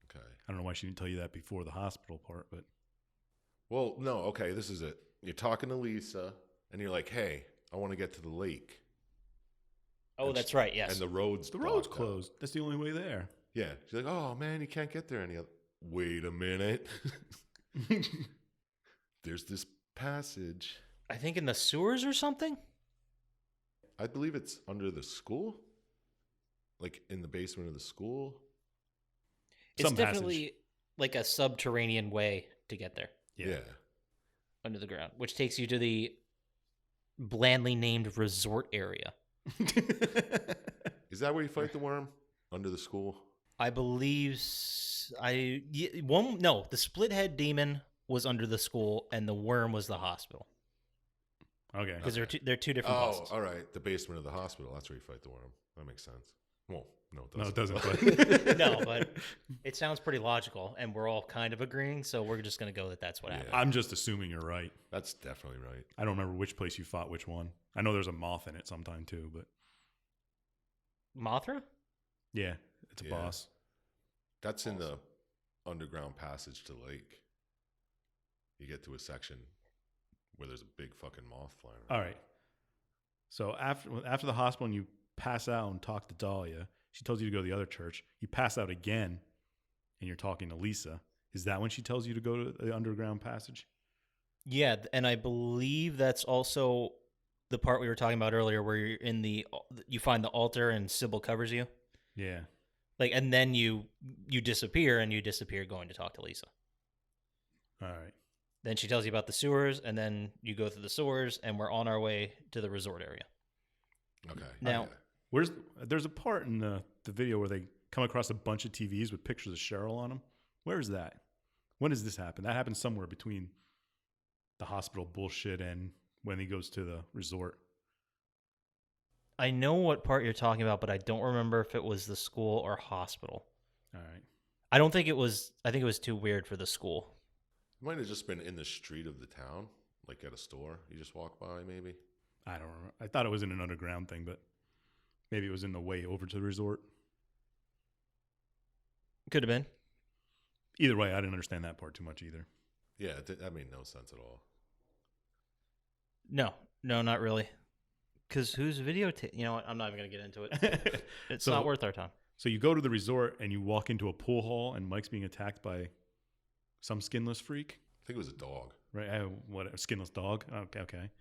Okay. I don't know why she didn't tell you that before the hospital part, but Well, no, okay, this is it. You're talking to Lisa, and you're like, hey, I want to get to the lake. Oh, And that's right. Yes. And the road's the road's blocked out. closed. That's the only way there. Yeah. She's like, oh, man, you can't get there any other. Wait a minute. There's this passage. I think in the sewers or something. I believe it's under the school. Like in the basement of the school. It's Some definitely like a subterranean way to get there Yeah. under the ground, which takes you to the blandly named resort area. Is that where you fight the worm? Under the school? I believe the split head demon was under the school and the worm was the hospital Okay. because they're two different Oh, puzzles. all right. The basement of the hospital. That's where you fight the worm. That makes sense. Well, no, it No, doesn't. it doesn't. But No, but it sounds pretty logical, and we're all kind of agreeing, so we're just going to go that that's what Yeah. happened. I'm just assuming you're right. That's definitely right. I don't remember which place you fought which one. I know there's a moth in it sometime too, but Mothra? yeah, it's a Yeah. boss. That's in the underground passage to the lake. You get to a section where there's a big fucking moth flying around. All right. So after the hospital and you pass out and talk to Dahlia, she tells you to go to the other church. You pass out again and you're talking to Lisa. Is that when she tells you to go to the underground passage? Yeah, and I believe that's also the part we were talking about earlier where you find the altar and Sybil covers you. Yeah. Like, and then you disappear, and you disappear going to talk to Lisa. All right. Then she tells you about the sewers, and then you go through the sewers, and we're on our way to the resort area. Okay. Now- Yeah. There's a part in the video where they come across a bunch of TVs with pictures of Cheryl on them. Where is that? When does this happen? That happens somewhere between the hospital bullshit and when he goes to the resort. I know what part you're talking about, but I don't remember if it was the school or hospital. All right. I don't think it was. I think it was too weird for the school. It might have just been in the street of the town, like at a store. You just walk by, maybe. I don't remember. I thought it was in an underground thing, but maybe it was in the way over to the resort. Could have been. Either way, I didn't understand that part too much either. Yeah, that made no sense at all. No, not really. Because who's videotape? You know what? I'm not even going to get into it. It's So- not worth our time. So you go to the resort and you walk into a pool hall and Mike's being attacked by some skinless freak, I think it was a dog. right? What, a skinless dog? Okay.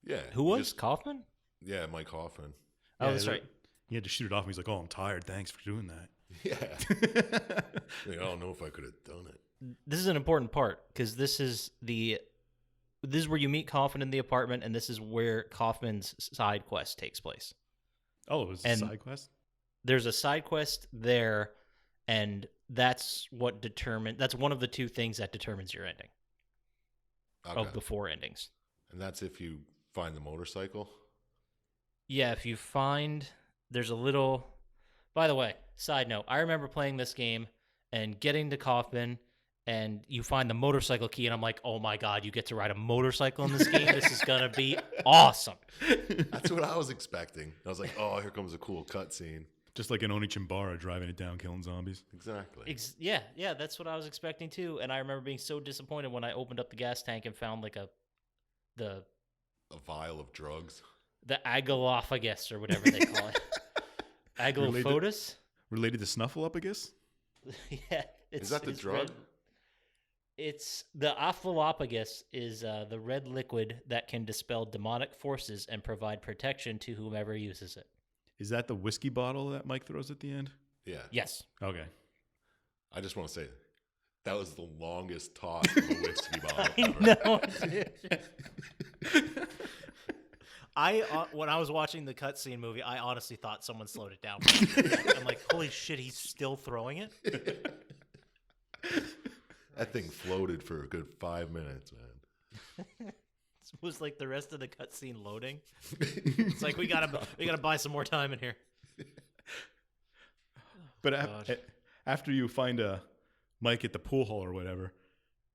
Yeah. Who you was just- Kaufman? Yeah, Mike Hoffman. Oh, Yeah, that's right. He had to shoot it off and he's like, oh, I'm tired. Thanks for doing that. Yeah. Like, I don't know if I could have done it. This is an important part because this is where you meet Kaufman in the apartment, and this is where Kaufman's side quest takes place. Oh, it was a And- side quest? There's a side quest there, and that's one of the two things that determines your ending Okay. of the four endings. And that's if you find the motorcycle. Yeah, if you find there's a little. By the way, side note, I remember playing this game and getting to Kaufman, and you find the motorcycle key, and I'm like, oh my god, you get to ride a motorcycle in this game. This is gonna be awesome. That's what I was expecting. I was like, oh, here comes a cool cutscene. Just like an Oni Chimbara driving it down, killing zombies. Exactly. Yeah, that's what I was expecting too. And I remember being so disappointed when I opened up the gas tank and found like the A vial of drugs. Agalophagus or whatever they call it. Agolophotus? Related to Snuffleupagus? Yeah. Is that the it's drug? red. It's the Aphilophagus is the red liquid that can dispel demonic forces and provide protection to whomever uses it. Is that the whiskey bottle that Mike throws at the end? Yeah. Yes. Okay. I just want to say that was the longest toss of a whiskey bottle I ever. know, dude. When I was watching the cutscene movie, I honestly thought someone slowed it down. I'm like, holy shit, he's still throwing it? That thing floated for a good 5 minutes, man. It was like the rest of the cutscene loading. It's like we gotta buy some more time in here. But after you find Mike at the pool hall or whatever,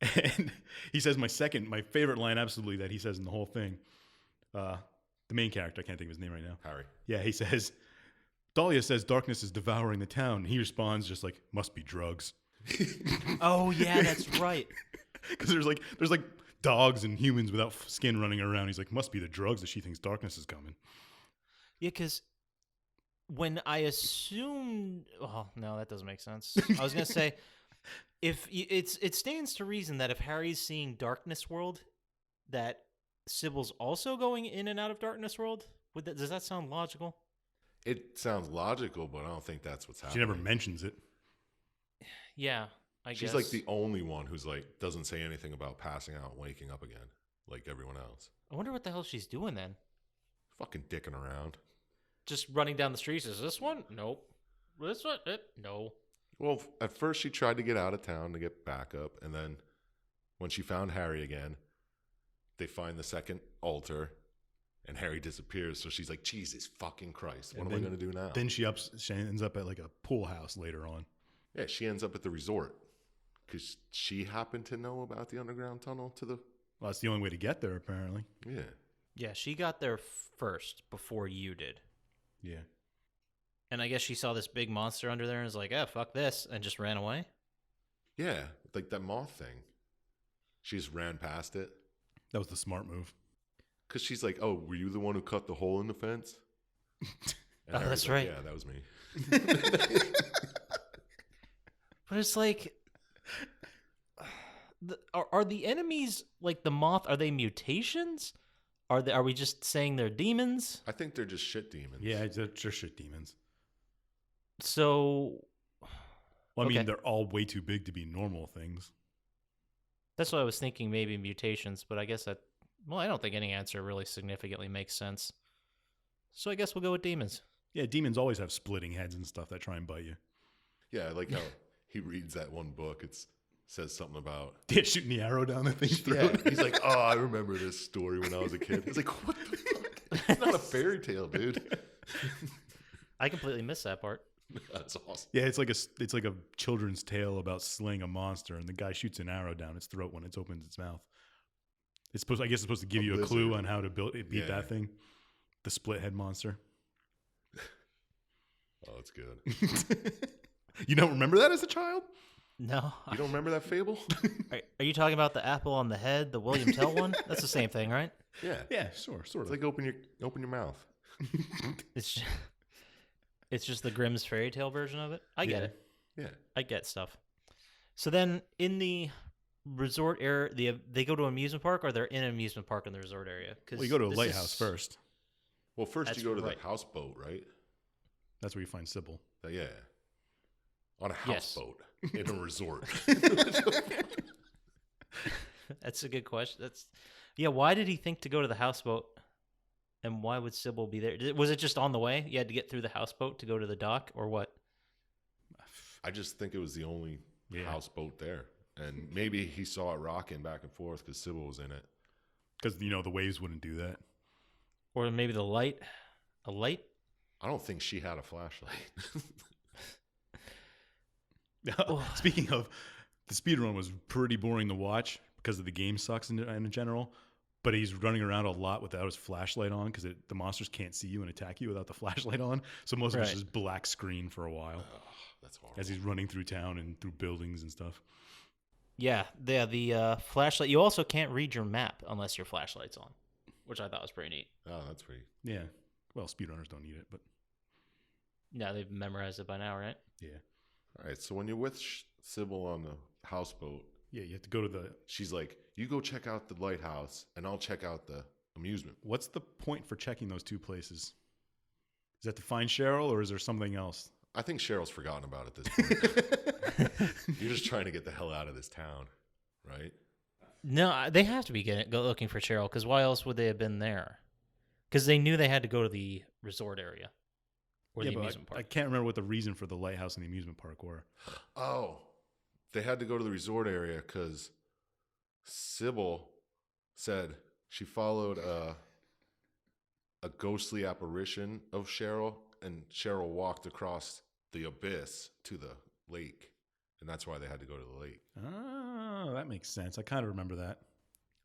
and he says my favorite line absolutely that he says in the whole thing, the main character, I can't think of his name right now. Harry. Yeah, he says, Dahlia says darkness is devouring the town. And he responds just like, must be drugs. Oh yeah, that's right. Because there's like dogs and humans without skin running around. He's like, must be the drugs that she thinks darkness is coming. Yeah, because when I assumed, oh no, that doesn't make sense. I was gonna say, it stands to reason that if Harry's seeing Darkness World, that Sybil's also going in and out of Darkness World. Does that sound logical? It sounds logical, but I don't think that's what's She happening. never mentions it. Yeah, I guess. She's like the only one who's like doesn't say anything about passing out and waking up again, like everyone else. I wonder what the hell she's doing then. Fucking dicking around. Just running down the streets. Is this one? Nope. This one? No. Well, at first she tried to get out of town to get backup, and then when she found Harry again, they find the second altar, and Harry disappears. So she's like, Jesus fucking Christ, what am I going to do now? Then she ends up at like a pool house later on. Yeah, she ends up at the resort because she happened to know about the underground tunnel to the... Well, that's the only way to get there, apparently. Yeah. Yeah, she got there first before you did. Yeah. And I guess she saw this big monster under there and was like, oh, fuck this, and just ran away. Yeah, like that moth thing. She just ran past it. That was the smart move. Because she's like, oh, were you the one who cut the hole in the fence? And Oh, Harry's that's like, right. Yeah, that was me. But it's like, are the enemies like the moth? Are they mutations? Are we just saying they're demons? I think they're just shit demons. Yeah, they're just shit demons. So, Well, I mean, Okay. they're all way too big to be normal things. that's what I was thinking. Maybe mutations, but I guess I don't think any answer really significantly makes sense. So I guess we'll go with demons. Yeah, demons always have splitting heads and stuff that try and bite you. Yeah, I like how he reads that one book. It says something about... Yeah, shooting the arrow down the thing's Yeah, throat. he's like, oh, I remember this story when I was a kid. It's like, what the fuck? It's not a fairy tale, dude. I completely missed that part. That's awesome. Yeah, it's like a children's tale about slaying a monster, and the guy shoots an arrow down its throat when it opens its mouth. It's supposed to give you a clue on how to beat that thing, the split head monster. Oh, that's good. You don't remember that as a child? No. You don't remember that fable? Are you talking about the apple on the head, the William Tell one? That's the same thing, right? Yeah. Yeah, sort It's of. like open your mouth. It's just the Grimm's fairy tale version of it. I get it. Yeah. I get stuff. So then in the resort area, they go to an amusement park, or they're in an amusement park in the resort area? Well, you go to a lighthouse first. Well, first That's you go to right. the houseboat, right? That's where you find Sybil. Yeah. On a Yes. houseboat in a resort. That's a good question. Why did he think to go to the houseboat? And why would Sybil be there? Was it just on the way? You had to get through the houseboat to go to the dock, or what? I just think it was the only Yeah. houseboat there. And maybe he saw it rocking back and forth because Sybil was in it. Because, the waves wouldn't do that. Or maybe the light? A light? I don't think she had a flashlight. Speaking of, the speedrun was pretty boring to watch because of the game sucks in general. but he's running around a lot without his flashlight on because the monsters can't see you and attack you without the flashlight on. So most of it's Right. just black screen for a while Ugh, that's horrible. as he's running through town and through buildings and stuff. Yeah, the flashlight. You also can't read your map unless your flashlight's on, which I thought was pretty neat. Oh, that's pretty. Yeah. Well, speedrunners don't need it, but Yeah, they've memorized it by now, right? yeah. All right, so when you're with Sybil on the houseboat, Yeah, you have to go to the... she's like, you go check out the lighthouse, and I'll check out the amusement. What's the point for checking those two places? Is that to find Cheryl, or is there something else? I think Cheryl's forgotten about it this point. You're just trying to get the hell out of this town, right? No, they have to be looking for Cheryl, because why else would they have been there? Because they knew they had to go to the resort area or the but amusement I park. can't remember what the reason for the lighthouse and the amusement park were. Oh, they had to go to the resort area because Sybil said she followed a ghostly apparition of Cheryl, and Cheryl walked across the abyss to the lake, and that's why they had to go to the lake. Oh, that makes sense. I kind of remember that.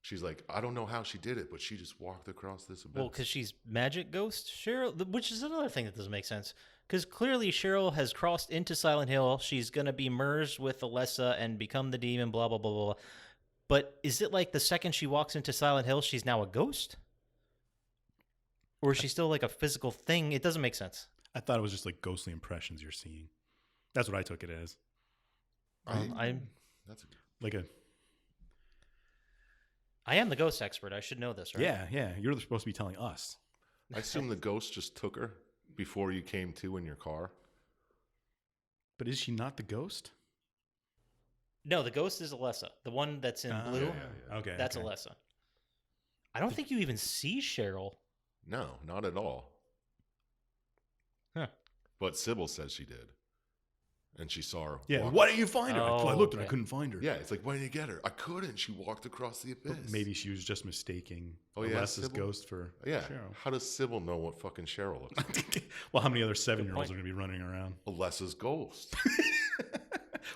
She's like, I don't know how she did it, but she just walked across this abyss. Well, because she's magic ghost Cheryl, which is another thing that doesn't make sense. Because clearly Cheryl has crossed into Silent Hill. She's going to be merged with Alessa and become the demon, blah, blah, blah, blah. But is it like the second she walks into Silent Hill, she's now a ghost? Or is she still like a physical thing? It doesn't make sense. I thought it was just like ghostly impressions you're seeing. That's what I took it as. That's Like a... I am the ghost expert. I should know this, right? Yeah. You're supposed to be telling us. I assume the ghost just took her before you came to in your car. But is she not the ghost? No, the ghost is Alessa. The one that's in blue, Okay. that's okay. Alessa. I don't think you even see Cheryl. No, not at all. Huh. But Sybil says she did. And she saw her. Yeah, walk- why didn't you find her? Oh, I looked and I okay. couldn't find her. Yeah, it's like, why didn't you get her? I couldn't. She walked across the abyss. But maybe she was just mistaking Oh, yeah, Alessa's Sybil? ghost for Yeah. Cheryl. How does Sybil know what fucking Cheryl looks like? Well, how many other 7-year-olds point. are going to be running around? Alessa's ghost.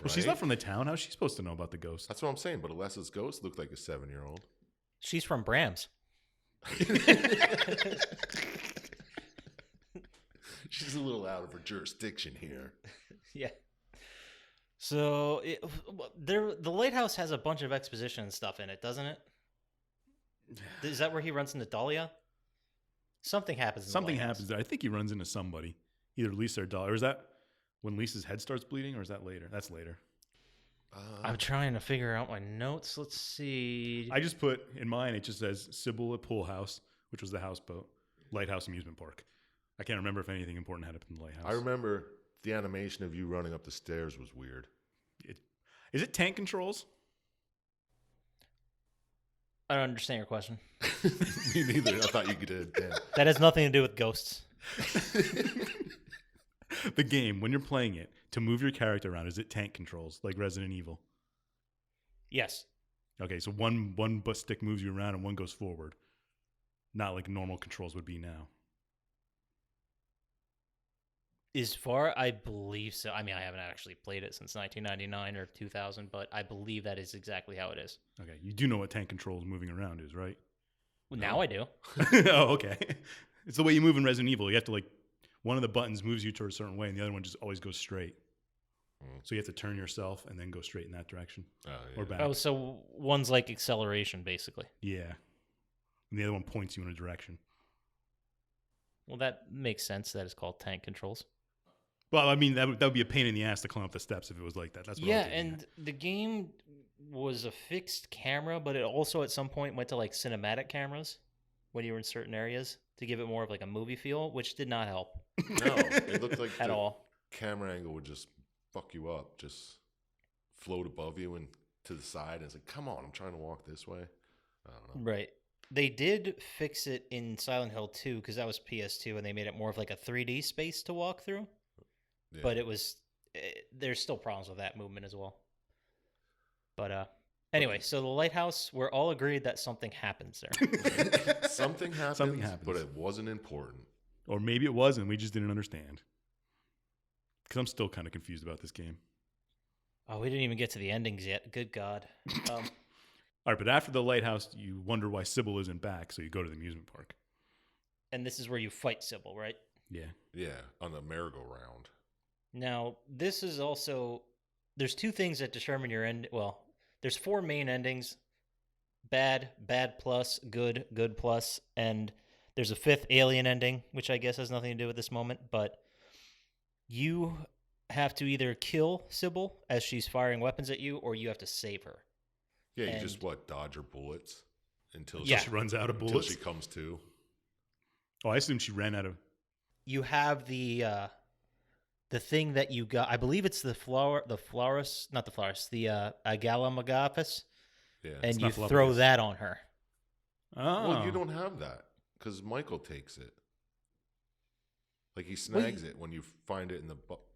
Well, she's Right? not from the town. How's she supposed to know about the ghost? That's what I'm saying. But Alessa's ghost looked like a 7-year-old. She's from Brams. She's a little out of her jurisdiction here. Yeah. So the lighthouse has a bunch of exposition and stuff in it, doesn't it? Is that where he runs into Dahlia? Something happens. In the Something lighthouse. happens there. I think he runs into somebody, either Lisa or Dolly. Or is that when Lisa's head starts bleeding, or is that later? That's later. I'm trying to figure out my notes. Let's see. I just put in mine. It just says Sybil at Pool House, which was the houseboat, Lighthouse Amusement Park. I can't remember if anything important happened in the lighthouse. I remember the animation of you running up the stairs was weird. Is it tank controls? I don't understand your question. Me neither. I thought you did. Damn. That has nothing to do with ghosts. The game, when you're playing it, to move your character around, is it tank controls like Resident Evil? Yes. Okay, so one stick moves you around and one goes forward. Not like normal controls would be now. As far, I believe so. I mean, I haven't actually played it since 1999 or 2000, but I believe that is exactly how it is. Okay, you do know what tank controls moving around is, right? Well, now I do. Oh, okay. It's the way you move in Resident Evil. You have to one of the buttons moves you toward a certain way, and the other one just always goes straight. So you have to turn yourself and then go straight in that direction or back. Oh, so one's like acceleration, basically. Yeah. And the other one points you in a direction. Well, that makes sense. That is called tank controls. Well, I mean, that would be a pain in the ass to climb up the steps if it was like that. That's what I Yeah, was getting and the game was a fixed camera, but it also at some point went to like cinematic cameras when you were in certain areas to give it more of like a movie feel, which did not help No, it looked like at the all. camera angle would just fuck you up, just float above you and to the side. And it's like, come on, I'm trying to walk this way. I don't know. Right. They did fix it in Silent Hill 2 because that was PS2, and they made it more of like a 3D space to walk through. Yeah. But it was there's still problems with that movement as well. But anyway, so the lighthouse, we're all agreed that something happens there. Something happened, Something happens. but it wasn't important. Or maybe it was, and we just didn't understand. Because I'm still kind of confused about this game. Oh, we didn't even get to the endings yet. Good God. All right, but after the lighthouse, you wonder why Sybil isn't back, so you go to the amusement park. And this is where you fight Sybil, right? Yeah. Yeah, on the merry-go-round. Now, this is also... There's two things that determine your end. Well, there's 4 main endings. Bad, bad plus, good, good plus, and there's a 5th alien ending, which I guess has nothing to do with this moment, but you have to either kill Sybil as she's firing weapons at you, or you have to save her. Yeah, you And- just, dodge her bullets until Yeah. She runs out of until bullets. she comes to. Oh, I assume she ran out of. You have the thing that you got. I believe it's the Florus, not the Florus, the Agalamagophus, Yeah. and you Snuffleupagus. throw that on her. Oh. Well, you don't have that because Michael takes it. Like he snags it when you find it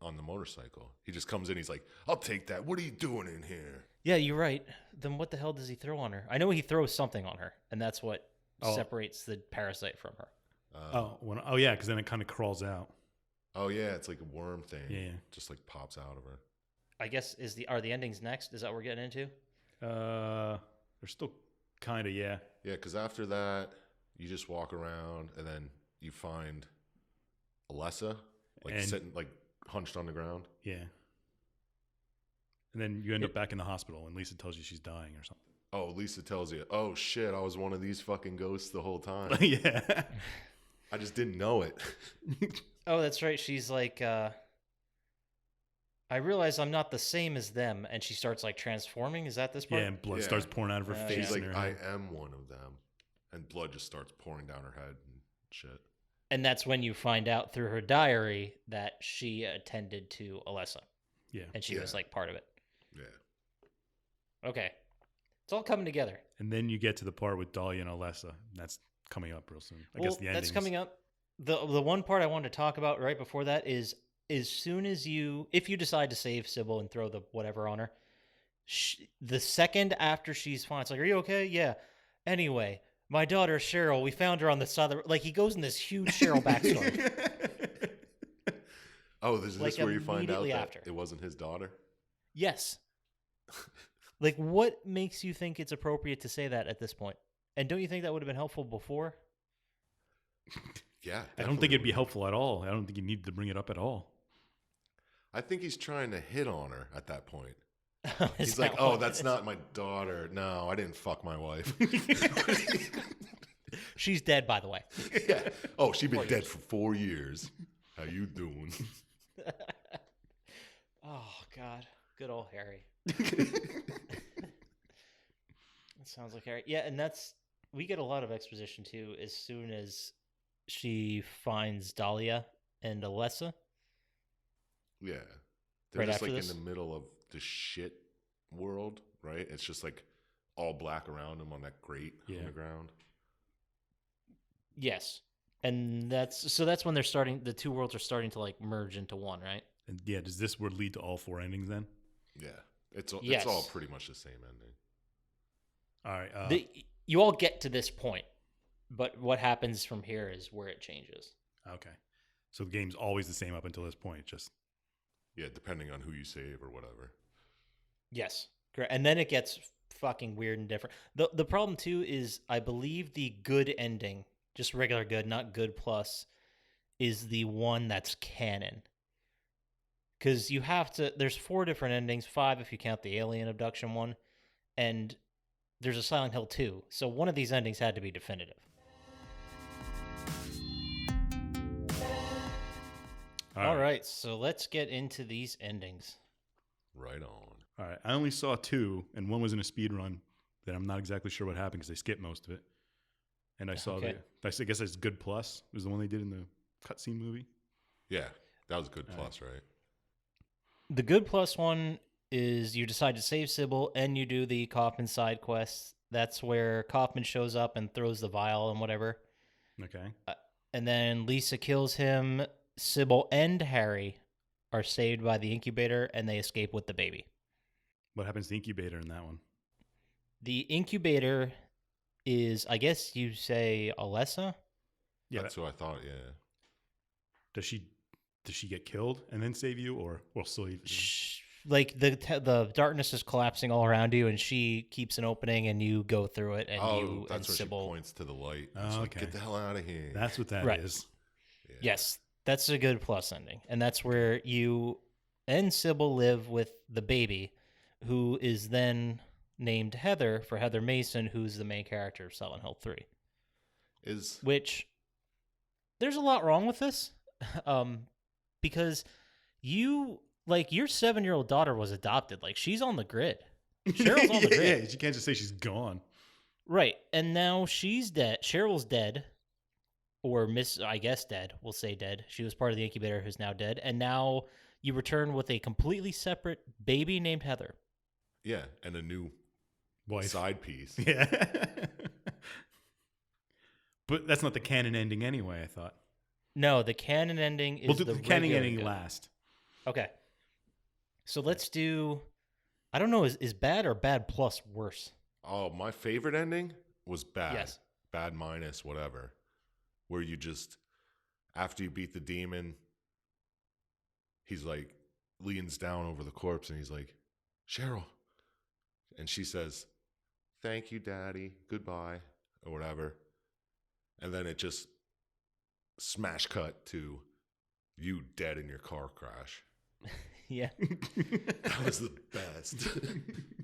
on the motorcycle. He just comes in. He's like, "I'll take that. What are you doing in here?" Yeah, you're right. Then what the hell does he throw on her? I know he throws something on her, and that's what separates the parasite from her. Yeah, because then it kind of crawls out. Oh yeah, it's like a worm thing. Yeah. Just like pops out of her. I guess are the endings next? Is that what we're getting into? They're still kind of, yeah. Yeah, because after that, you just walk around and then you find Alessa, sitting, hunched on the ground. Yeah. And then you end up back in the hospital and Lisa tells you she's dying or something. Oh, Lisa tells you, "Oh shit, I was one of these fucking ghosts the whole time. Yeah. I just didn't know it." Oh, that's right. She's like, I realize I'm not the same as them, and she starts like transforming. Is that this part? Yeah, and blood Yeah. starts pouring out of her face. She's like, and her "I head. am one of them," and blood just starts pouring down her head and shit. And that's when you find out through her diary that she attended to Alessa, Yeah. and she was like part of it. Yeah. Okay, it's all coming together. And then you get to the part with Dahlia and Alessa. That's coming up real soon. I guess the endings. That's coming up. The one part I wanted to talk about right before that is as soon as if you decide to save Sybil and throw the whatever on her, the second after she's fine, it's like, "Are you okay?" "Yeah. Anyway, my daughter Cheryl, we found her on the side of the..." Like, he goes in this huge Cheryl backstory. Oh, this is Like, where you find out immediately that after. it wasn't his daughter? Yes. Like, what makes you think it's appropriate to say that at this point? And don't you think that would have been helpful before? Yeah. I don't think it'd be helpful at all. I don't think you need to bring it up at all. I think he's trying to hit on her at that point. Is He's like, that "Oh, what that's it is? not my daughter. No, I didn't fuck my wife." She's dead, by the way. Yeah. "Oh, she's been dead for 4 years. How you doing?" Oh, God. Good old Harry. That sounds like Harry. Yeah, and we get a lot of exposition, too, as soon as she finds Dahlia and Alessa. Yeah. They're Right just after like this? in the middle of the shit world, right? It's just like all black around them on that grate on the ground. Yes. And that's when the two worlds are starting to like merge into one, right? And yeah, does this would lead to all 4 endings then? Yeah. It's all Yes. pretty much the same ending. All right. You all get to this point, but what happens from here is where it changes. Okay. So the game's always the same up until this point. Just Yeah, depending on who you save or whatever. Yes, correct. And then it gets fucking weird and different. The problem too is I believe the good ending, just regular good, not good plus, is the one that's canon. Because you have to. There's 4 different endings, 5 if you count the alien abduction one, and there's a Silent Hill 2. So one of these endings had to be definitive. All right, so let's get into these endings. Right on. All right. I only saw 2, and one was in a speed run that I'm not exactly sure what happened because they skipped most of it. And I saw I guess that's Good Plus was the one they did in the cutscene movie. Yeah, that was a good plus, right? The good plus one is you decide to save Sybil and you do the Kaufman side quests. That's where Kaufman shows up and throws the vial and whatever. Okay. And then Lisa kills him. Sybil and Harry are saved by the incubator and they escape with the baby. What happens to the incubator in that one? The incubator is, I guess you say, Alessa? Yeah. That's what I thought, yeah. Does she get killed and then save you, or will save you? like the darkness is collapsing all around you, and she keeps an opening, and you go through it, and Oh, you and that's where Sybil. she points to the light. Oh, She's like, okay. get the hell out of here. That's what that Right. is. Yeah. Yes, that's a good plus ending, and that's where you and Sybil live with the baby, who is then named Heather for Heather Mason, who's the main character of Silent Hill 3. Is Which there's a lot wrong with this, because your 7-year-old daughter was adopted. Like, she's on the grid. Cheryl's on the grid. Yeah, you can't just say she's gone. Right. And now she's dead. Cheryl's dead. Or dead. We'll say dead. She was part of the incubator who's now dead. And now you return with a completely separate baby named Heather. yeah, and a new Wife. side piece. Yeah. But that's not the canon ending anyway, I thought. No, the canon ending is We'll do the canon regular ending good. last. Okay. So let's do, I don't know, is bad or bad plus worse? Oh, my favorite ending was bad. Yes. Bad minus whatever. Where you just, after you beat the demon, he's like, leans down over the corpse and he's like, Cheryl. And she says, thank you, Daddy. Goodbye. Or whatever. And then it just smash cut to you dead in your car crash. Yeah. That was the best.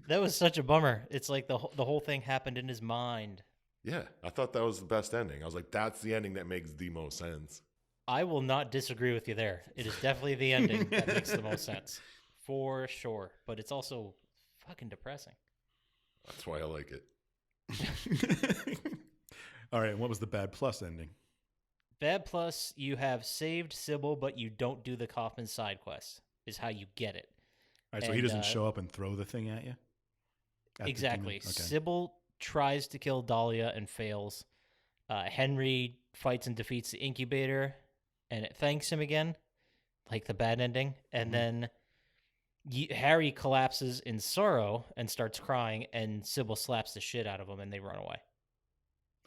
That was such a bummer. It's like the whole thing happened in his mind. Yeah, I thought that was the best ending. I was like, that's the ending that makes the most sense. I will not disagree with you there. It is definitely the ending that makes the most sense. For sure. But it's also fucking depressing. That's why I like it. All right, and what was the bad plus ending? Bad plus, you have saved Sybil, but you don't do the Kaufman side quest, is how you get it. All right, so he And, doesn't show up and throw the thing at you? At the Exactly. demon? Okay. Sybil tries to kill Dahlia and fails. Henry fights and defeats the incubator, and it thanks him again, like the bad ending. And then Harry collapses in sorrow and starts crying, and Sybil slaps the shit out of him, and they run away.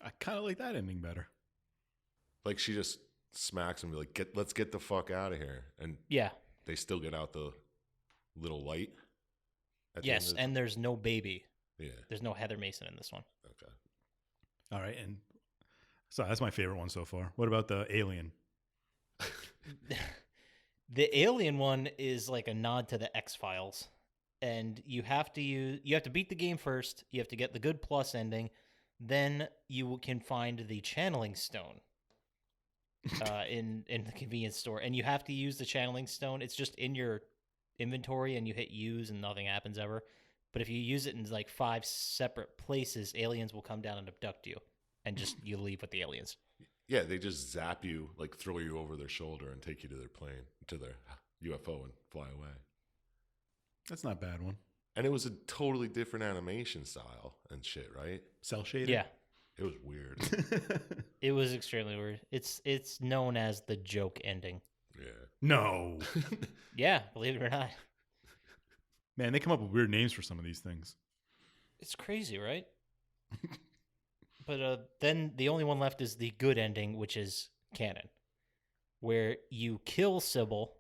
I kind of like that ending better. Like she just smacks him, like, let's get the fuck out of here. And Yeah. they still get out the little light. At the Yes, end of and there's no baby. yeah. There's no Heather Mason in this one. Okay. All right, and so that's my favorite one so far. What about the alien? The alien one is like a nod to the X-Files. And you have to beat the game first. You have to get the good plus ending. Then you can find the channeling stone in the convenience store. And you have to use the channeling stone. It's just in your inventory and you hit use and nothing happens ever. But if you use it in like 5 separate places, aliens will come down and abduct you. And just you leave with the aliens. Yeah, they just zap you, like throw you over their shoulder and take you to their plane, to their UFO and fly away. That's not a bad one. And it was a totally different animation style and shit, right? Cell shaded? Yeah. It was weird. It was extremely weird. It's known as the joke ending. Yeah. No. Yeah, believe it or not. Man, they come up with weird names for some of these things. It's crazy, right? But then the only one left is the good ending, which is canon, where you kill Sybil,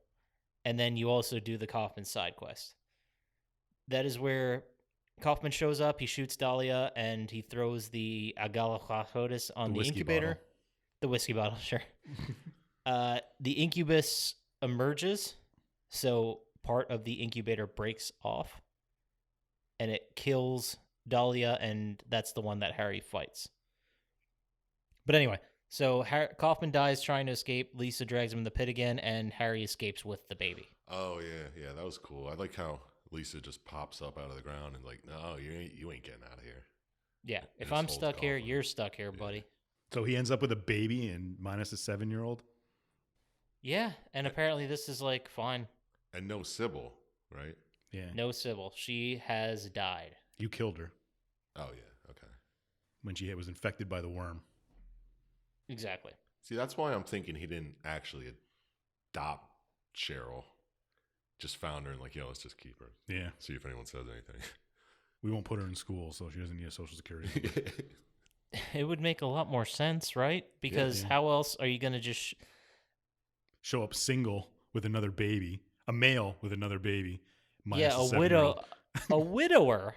and then you also do the Kaufman side quest. That is where Kaufman shows up, he shoots Dahlia, and he throws the Agalachotis on the whiskey incubator. bottle. The whiskey bottle, sure. The incubus emerges, so part of the incubator breaks off, and it kills Dahlia, and that's the one that Harry fights. But anyway, so Kaufman dies trying to escape. Lisa drags him in the pit again, and Harry escapes with the baby. Oh yeah, that was cool. I like how Lisa just pops up out of the ground and like, no, you ain't getting out of here. Yeah, if just I'm holds stuck here, Kaufman. you're stuck here, buddy. So he ends up with a baby and minus a 7-year-old? Yeah, and apparently this is like fine. And no Sybil, right? Yeah. No Sybil. She has died. You killed her Oh yeah, okay. when she was infected by the worm. Exactly. See, that's why I'm thinking he didn't actually adopt Cheryl. Just found her and like, yo, let's just keep her. Yeah. See if anyone says anything. We won't put her in school, so she doesn't need a social security. It would make a lot more sense, right? Because Yeah. how else are you going to just... Show up single with another baby, a male with another baby, minus Yeah, the a 7-year-old. a widower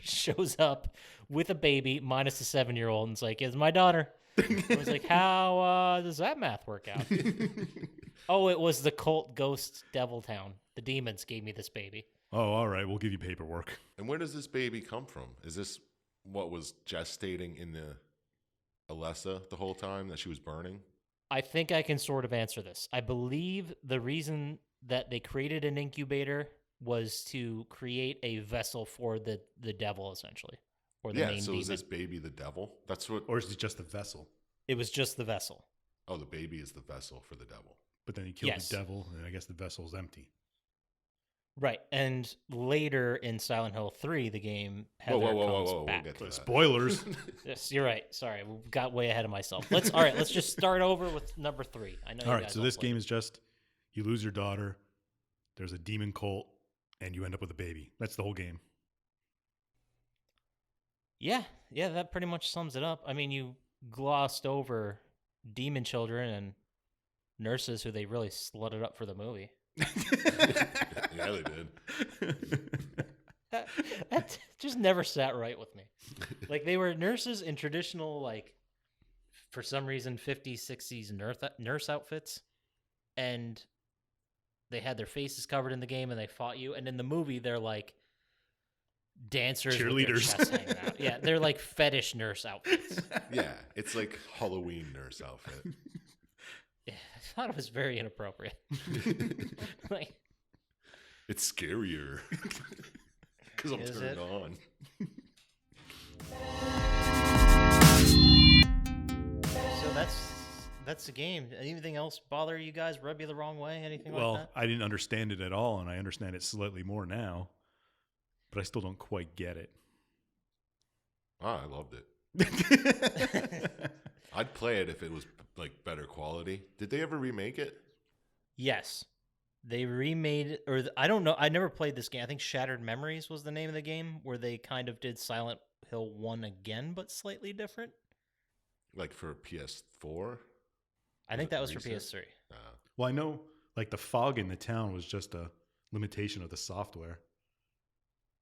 shows up with a baby minus the 7-year-old and it's like, "It's my daughter." I was like, "How does that math work out?" Oh, it was the cult ghost Devil Town. The demons gave me this baby. Oh, all right. We'll give you paperwork. And where does this baby come from? Is this what was gestating in the Alessa the whole time that she was burning? I think I can sort of answer this. I believe the reason that they created an incubator was to create a vessel for the devil, essentially, or the main so demon. is this baby the devil? That's what. Or is it just a vessel? It was just the vessel. Oh, the baby is the vessel for the devil. But then he killed Yes. the devil, and I guess the vessel's empty. Right. And later in Silent Hill 3, the game, Heather whoa. comes We'll back. get to that. Spoilers. Yes, you're right. Sorry, we got way ahead of myself. Let's just start over with number 3. I know. All right, so this game is just you lose your daughter, there's a demon cult, and you end up with a baby. That's the whole game. Yeah, that pretty much sums it up. I mean, you glossed over demon children and nurses who they really slutted up for the movie. Yeah, they did. That just never sat right with me. Like, they were nurses in traditional, like, for some reason, 50s, 60s nurse outfits. And they had their faces covered in the game and they fought you. And in the movie, they're like dancers with their Cheerleaders. chests hanging out. Yeah, they're like fetish nurse outfits. Yeah, it's like Halloween nurse outfit. Yeah, I thought it was very inappropriate. Like, It's scarier because I'm Is turned it? on. so that's the game. Anything else bother you guys? Rub you the wrong way? Anything like Well, that? I didn't understand it at all, and I understand it slightly more now, but I still don't quite get it. Ah, I loved it. I'd play it if it was like better quality. Did they ever remake it? Yes. They remade, I don't know. I never played this game. I think Shattered Memories was the name of the game, where they kind of did Silent Hill 1 again, but slightly different. Like for PS4? I think it that was for recent? PS3. Well, I know like the fog in the town was just a limitation of the software.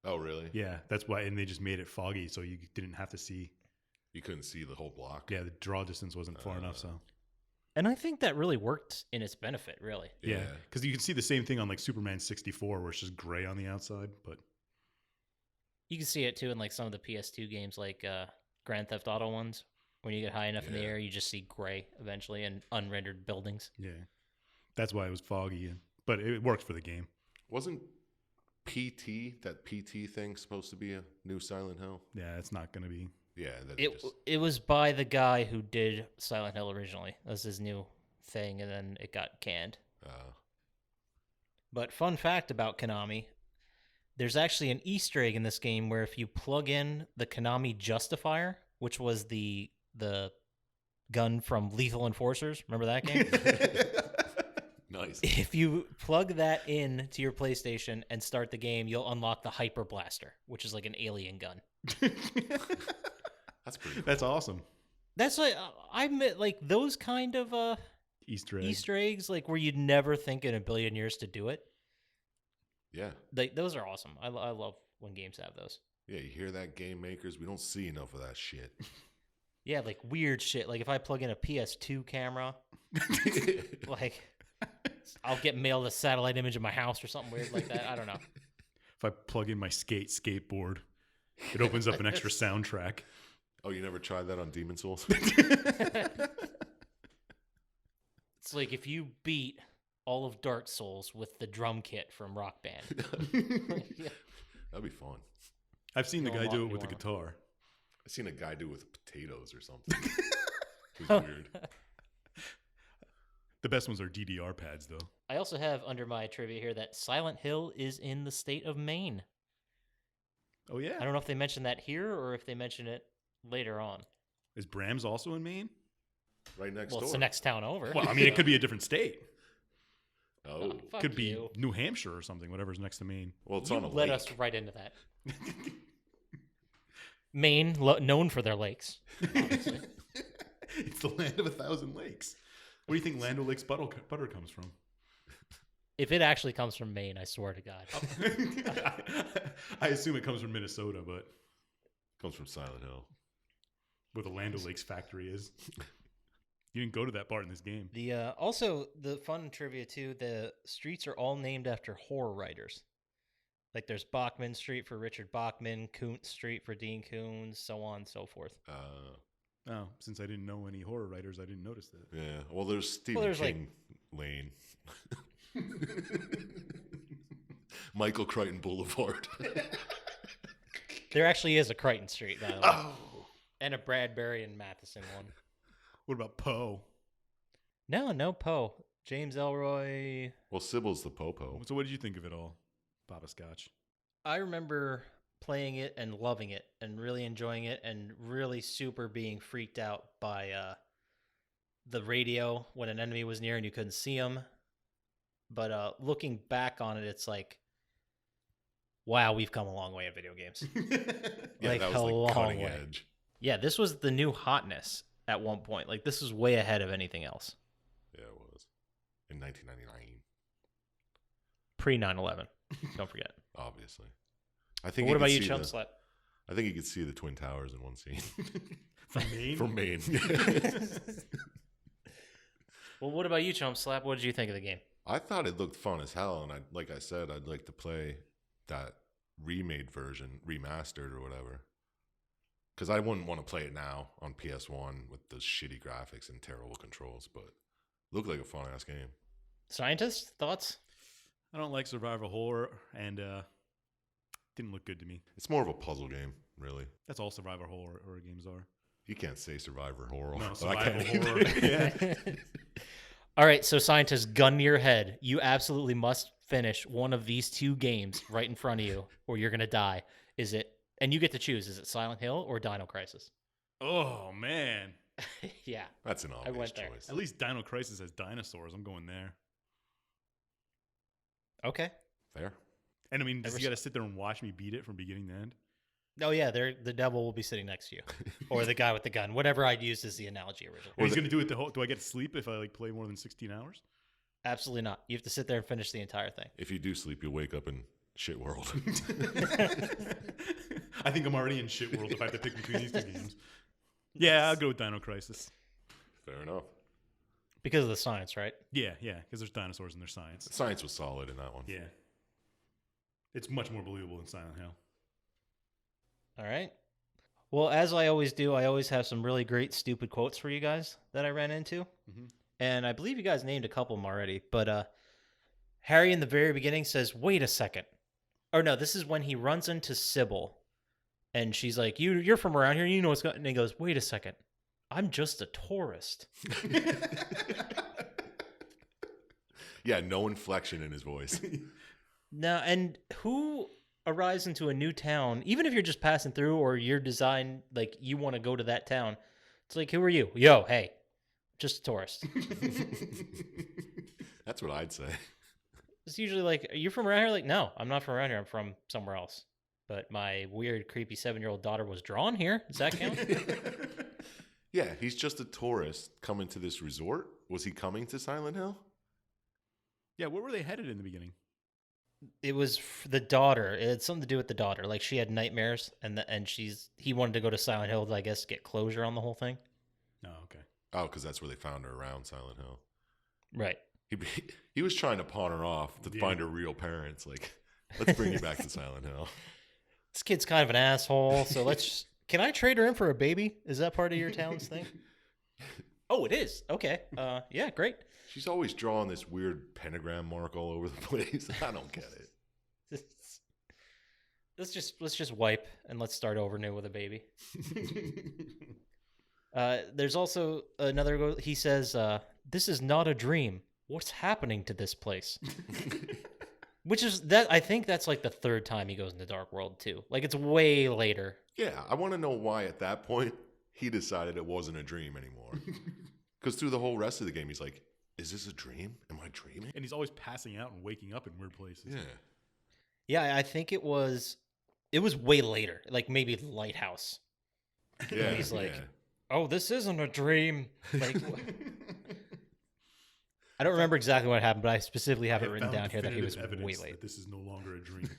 Oh, really? Yeah, that's why, and they just made it foggy so you didn't have to see. You couldn't see the whole block? Yeah, the draw distance wasn't far enough, so. And I think that really worked in its benefit, really. Yeah, because you can see the same thing on like Superman 64 where it's just gray on the outside, but You can see it too in like some of the PS2 games, like Grand Theft Auto ones. When you get high enough in the Yeah. air, you just see gray eventually and unrendered buildings. yeah, that's why it was foggy. But it worked for the game. Wasn't that PT thing supposed to be a new Silent Hill? Yeah, it's not going to be. Yeah. That It was by the guy who did Silent Hill originally. That was his new thing, and then it got canned. But fun fact about Konami, there's actually an Easter egg in this game where if you plug in the Konami Justifier, which was the gun from Lethal Enforcers, remember that game? Nice. If you plug that in to your PlayStation and start the game, you'll unlock the Hyper Blaster, which is like an alien gun. That's pretty cool. That's awesome. That's like I admit, like those kind of Easter egg. Easter eggs, like where you'd never think in a billion years to do it. Yeah. Those are awesome. I love when games have those. Yeah, you hear that, game makers? We don't see enough of that shit. Yeah, like weird shit. Like if I plug in a PS2 camera, like I'll get mailed a satellite image of my house or something weird like that. I don't know. If I plug in my skateboard, it opens up an extra soundtrack. Oh, you never tried that on Demon Souls? It's like if you beat all of Dark Souls with the drum kit from Rock Band. Yeah. That'd be fun. I've seen the You guy don't do want- it with you the want- guitar. I've seen a guy do it with potatoes or something. It was weird. The best ones are DDR pads, though. I also have under my trivia here that Silent Hill is in the state of Maine. Oh, yeah. I don't know if they mentioned that here or if they mention it later on. Is Brams also in Maine? Right next Well, door. it's the next town over. Well, I mean, it could be a different state. Oh. Fuck Could be you. New Hampshire or something, whatever's next to Maine. Well, it's You on a led lake. us right into that. Maine, known for their lakes, obviously. It's the land of 1,000 lakes. Where do you think Land O'Lakes butter comes from? If it actually comes from Maine, I swear to God. I assume it comes from Minnesota, but Comes from Silent Hill. where the Land O'Lakes factory is. You didn't go to that part in this game. The also the fun trivia too. The streets are all named after horror writers. Like there's Bachman Street for Richard Bachman, Koontz Street for Dean Koontz, so on and so forth. Oh, since I didn't know any horror writers, I didn't notice that. Yeah. Well, there's Stephen King Lane. Michael Crichton Boulevard. There actually is a Crichton Street, by the way. Oh. And a Bradbury and Matheson one. What about Poe? No Poe. James Elroy. Well, Sybil's the Popo. So what did you think of it all, Poppascotch? I remember playing it and loving it and really enjoying it and really super being freaked out by the radio when an enemy was near and you couldn't see them. But looking back on it, it's like, wow, we've come a long way in video games. Yeah, like that a was like long cutting way. edge. Yeah, this was the new hotness at one point. Like this was way ahead of anything else. Yeah, it was. In 1999, Pre 9/11. Don't forget. obviously. I But think. what you about could you, see Chump the- Slap? I think you could see the Twin Towers in one scene. From Maine? From Maine. Well, what about you, Chump Slap? What did you think of the game? I thought it looked fun as hell, and like I said, I'd like to play that remade version, remastered or whatever. Because I wouldn't want to play it now on PS1 with the shitty graphics and terrible controls, but it looked like a fun ass game. Syintist, thoughts? I don't like survival horror, and didn't look good to me. It's more of a puzzle game, really. That's all survival horror games are. You can't say survivor horror. No, but I survival can. horror. Yeah. All right, so Syintist, gun to your head. You absolutely must finish one of these two games right in front of you, or you're gonna die. Is it? And you get to choose. Is it Silent Hill or Dino Crisis? Oh man! Yeah, That's an obvious went there. choice. At least Dino Crisis has dinosaurs. I'm going there. okay. Fair. And I mean, does Ever you got to sit there and watch me beat it from beginning to end? Oh yeah, the devil will be sitting next to you, or the guy with the gun. Whatever I'd used as the analogy originally. And he's going to do it the whole. Do I get to sleep if I like play more than 16 hours? Absolutely not. You have to sit there and finish the entire thing. If you do sleep, you'll wake up in shit world. I think I'm already in shit world if I have to pick between these two games. Yeah, I'll go with Dino Crisis. Fair enough. Because of the science, right? Yeah, because there's dinosaurs and there's science. Science was solid in that one. Yeah. It's much more believable than Silent Hill. All right. Well, as I always do, I always have some really great stupid quotes for you guys that I ran into. Mhm. And I believe you guys named a couple of them already. But Harry in the very beginning says, wait a second. Or no, this is when he runs into Sybil. And she's like, you're from around here. You know what's going on. And he goes, wait a second. I'm just a tourist. Yeah, no inflection in his voice. Now, and who arrives into a new town, even if you're just passing through or you're designed, like you want to go to that town, it's like, who are you? Yo, hey, just a tourist. That's what I'd say. It's usually like, are you from around here? Like, no, I'm not from around here. I'm from somewhere else. But my weird, creepy 7-year-old daughter was drawn here. Does that count? Yeah, he's just a tourist coming to this resort. Was he coming to Silent Hill? Yeah, where were they headed in the beginning? It was the daughter. It had something to do with the daughter. Like she had nightmares, and he wanted to go to Silent Hill to, I guess, get closure on the whole thing. Oh, okay. Oh, because that's where they found her, around Silent Hill. Right. He was trying to pawn her off to find her real parents. Like, let's bring you back to Silent Hill. This kid's kind of an asshole, so can I trade her in for a baby? Is that part of your town's thing? Oh, it is. Okay. Yeah, great. She's always drawing this weird pentagram mark all over the place. I don't get it. Let's just wipe and let's start over new with a baby. There's also another. He says, "This is not a dream. What's happening to this place?" Which is that I think that's like the third time he goes into Dark World too. Like it's way later. Yeah, I want to know why at that point he decided it wasn't a dream anymore. Because through the whole rest of the game, he's like, is this a dream? Am I dreaming? And he's always passing out and waking up in weird places. Yeah. Yeah, I think it was way later. Like maybe the lighthouse. Yeah. He's like, yeah. "Oh, this isn't a dream." Like I don't remember exactly what happened, but I specifically have it written found down here that he was definitive way evidence late. that this is no longer a dream.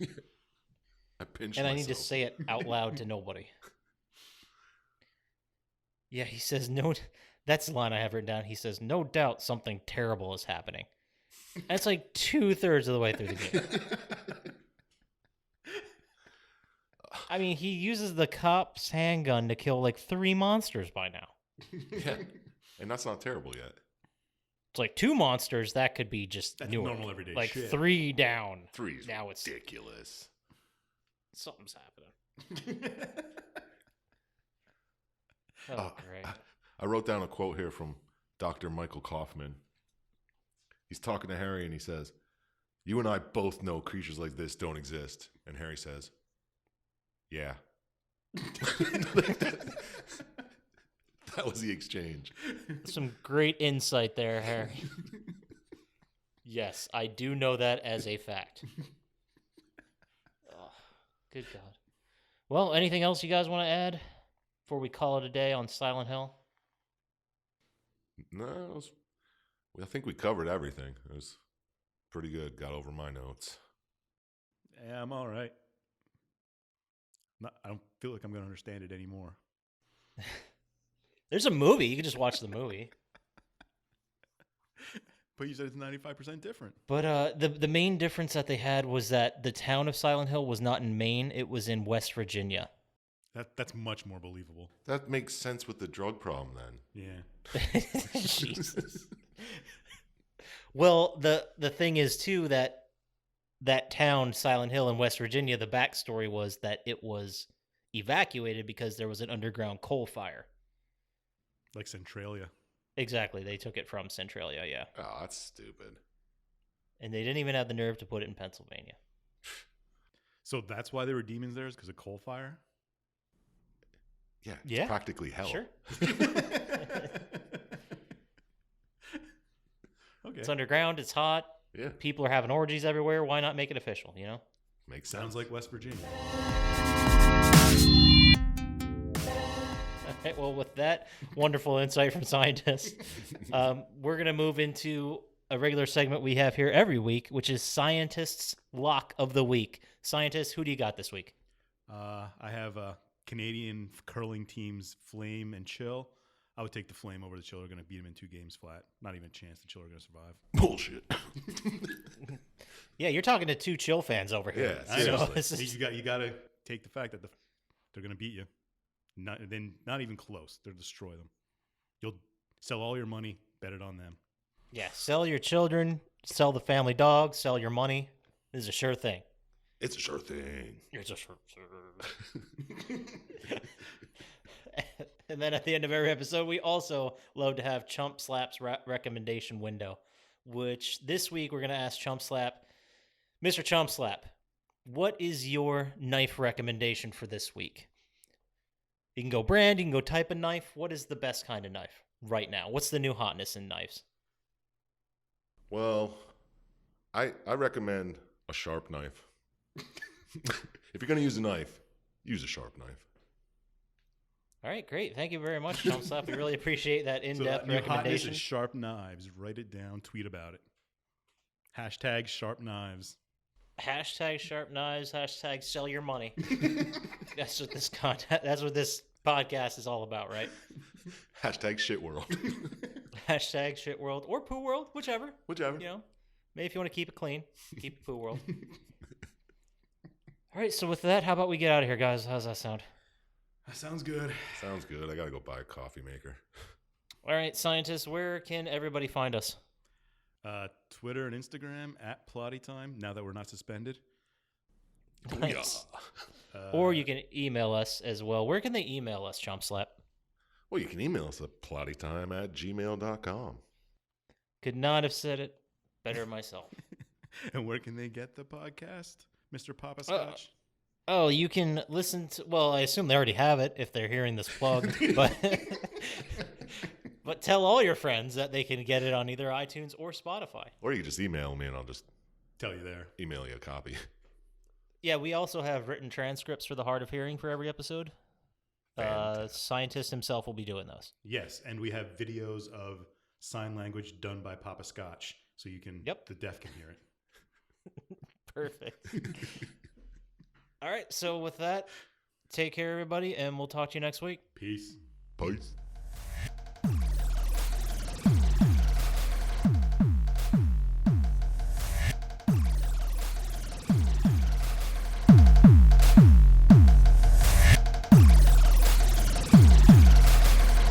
I pinched And I myself. need to say it out loud to nobody. Yeah, he says, no, that's the line I have written down. He says, no doubt something terrible is happening. That's like 2/3 of the way through the game. I mean, he uses the cop's handgun to kill like 3 monsters by now. Yeah, and that's not terrible yet. It's like 2 monsters, that could be just That's Newark. normal everyday like shit. 3 down. 3's Now it's ridiculous. something's happening. Oh, great. I wrote down a quote here from Dr. Michael Kaufman. He's talking to Harry and he says, "You and I both know creatures like this don't exist." And Harry says, "Yeah." That was the exchange. Some great insight there, Harry. Yes, I do know that as a fact. Oh, good God. Well, anything else you guys want to add before we call it a day on Silent Hill? No, I think we covered everything. It was pretty good. Got over my notes. Yeah, I'm all right. I don't feel like I'm going to understand it anymore. There's a movie. You can just watch the movie. But you said it's 95% different. But the main difference that they had was that the town of Silent Hill was not in Maine. It was in West Virginia. That's much more believable. That makes sense with the drug problem then. Yeah. Jesus. Well, the thing is, too, that town, Silent Hill in West Virginia, the backstory was that it was evacuated because there was an underground coal fire. Like Centralia. Exactly. They took it from Centralia, yeah. Oh, that's stupid. And they didn't even have the nerve to put it in Pennsylvania. So that's why there were demons there, is because of coal fire? Yeah, it's Yeah. practically hell. Sure. Okay. It's underground. It's hot. Yeah, People are having orgies everywhere. Why not make it official, you know? makes sense. Sounds like West Virginia. Okay, well, with that wonderful insight from Syintist, we're going to move into a regular segment we have here every week, which is Syintist's Lock of the Week. Syintist, who do you got this week? I have Canadian curling teams Flame and Chill. I would take the Flame over the Chill. They're going to beat them in 2 games flat. Not even a chance the Chill are going to survive. Bullshit. Yeah, you're talking to 2 Chill fans over here. Yeah, I know. seriously. this is- You got to take the fact that they're going to beat you. Not even close. They'll destroy them. You'll sell all your money, bet it on them. yeah, sell your children, sell the family dog, sell your money. This is a sure thing. It's a sure thing. It's a sure thing. And then at the end of every episode, we also love to have Chump Slap's recommendation window, which this week we're going to ask Chump Slap, Mr. Chump Slap, what is your knife recommendation for this week? You can go brand, you can go type of knife. What is the best kind of knife right now? What's the new hotness in knives? Well, I recommend a sharp knife. If you're going to use a knife, use a sharp knife. All right, great. Thank you very much, Chump Slap. We really appreciate that in-depth new hotness recommendation. is sharp knives. Write it down. Tweet about it. Hashtag sharp knives. Hashtag sharp knives. Hashtag sell your money. That's what this That's what this podcast is all about, right? Hashtag shit world. Hashtag shit world or poo world, whichever. Whichever. You know, maybe if you want to keep it clean, keep it poo world. All right. So with that, how about we get out of here, guys? How's that sound? That sounds good. Sounds good. I got to go buy a coffee maker. All right, Syintist, where can everybody find us? Twitter and Instagram at Plotty Time. Now that we're not suspended. Nice. Yeah. Or you can email us as well. Where can they email us, Chump Slap? Well, you can email us at plottytime@gmail.com. Could not have said it better myself. And where can they get the podcast, Mr. Poppascotch? Oh, you can listen to, well, I assume they already have it if they're hearing this plug, but but tell all your friends that they can get it on either iTunes or Spotify. Or you can just email me and I'll just Tell you there. email you a copy. Yeah, we also have written transcripts for the hard of hearing for every episode. Fantastic. Syintist himself will be doing those. Yes, and we have videos of sign language done by Poppascotch, so you can the deaf can hear it. Perfect. All right. So with that, take care, everybody, and we'll talk to you next week. Peace. Peace.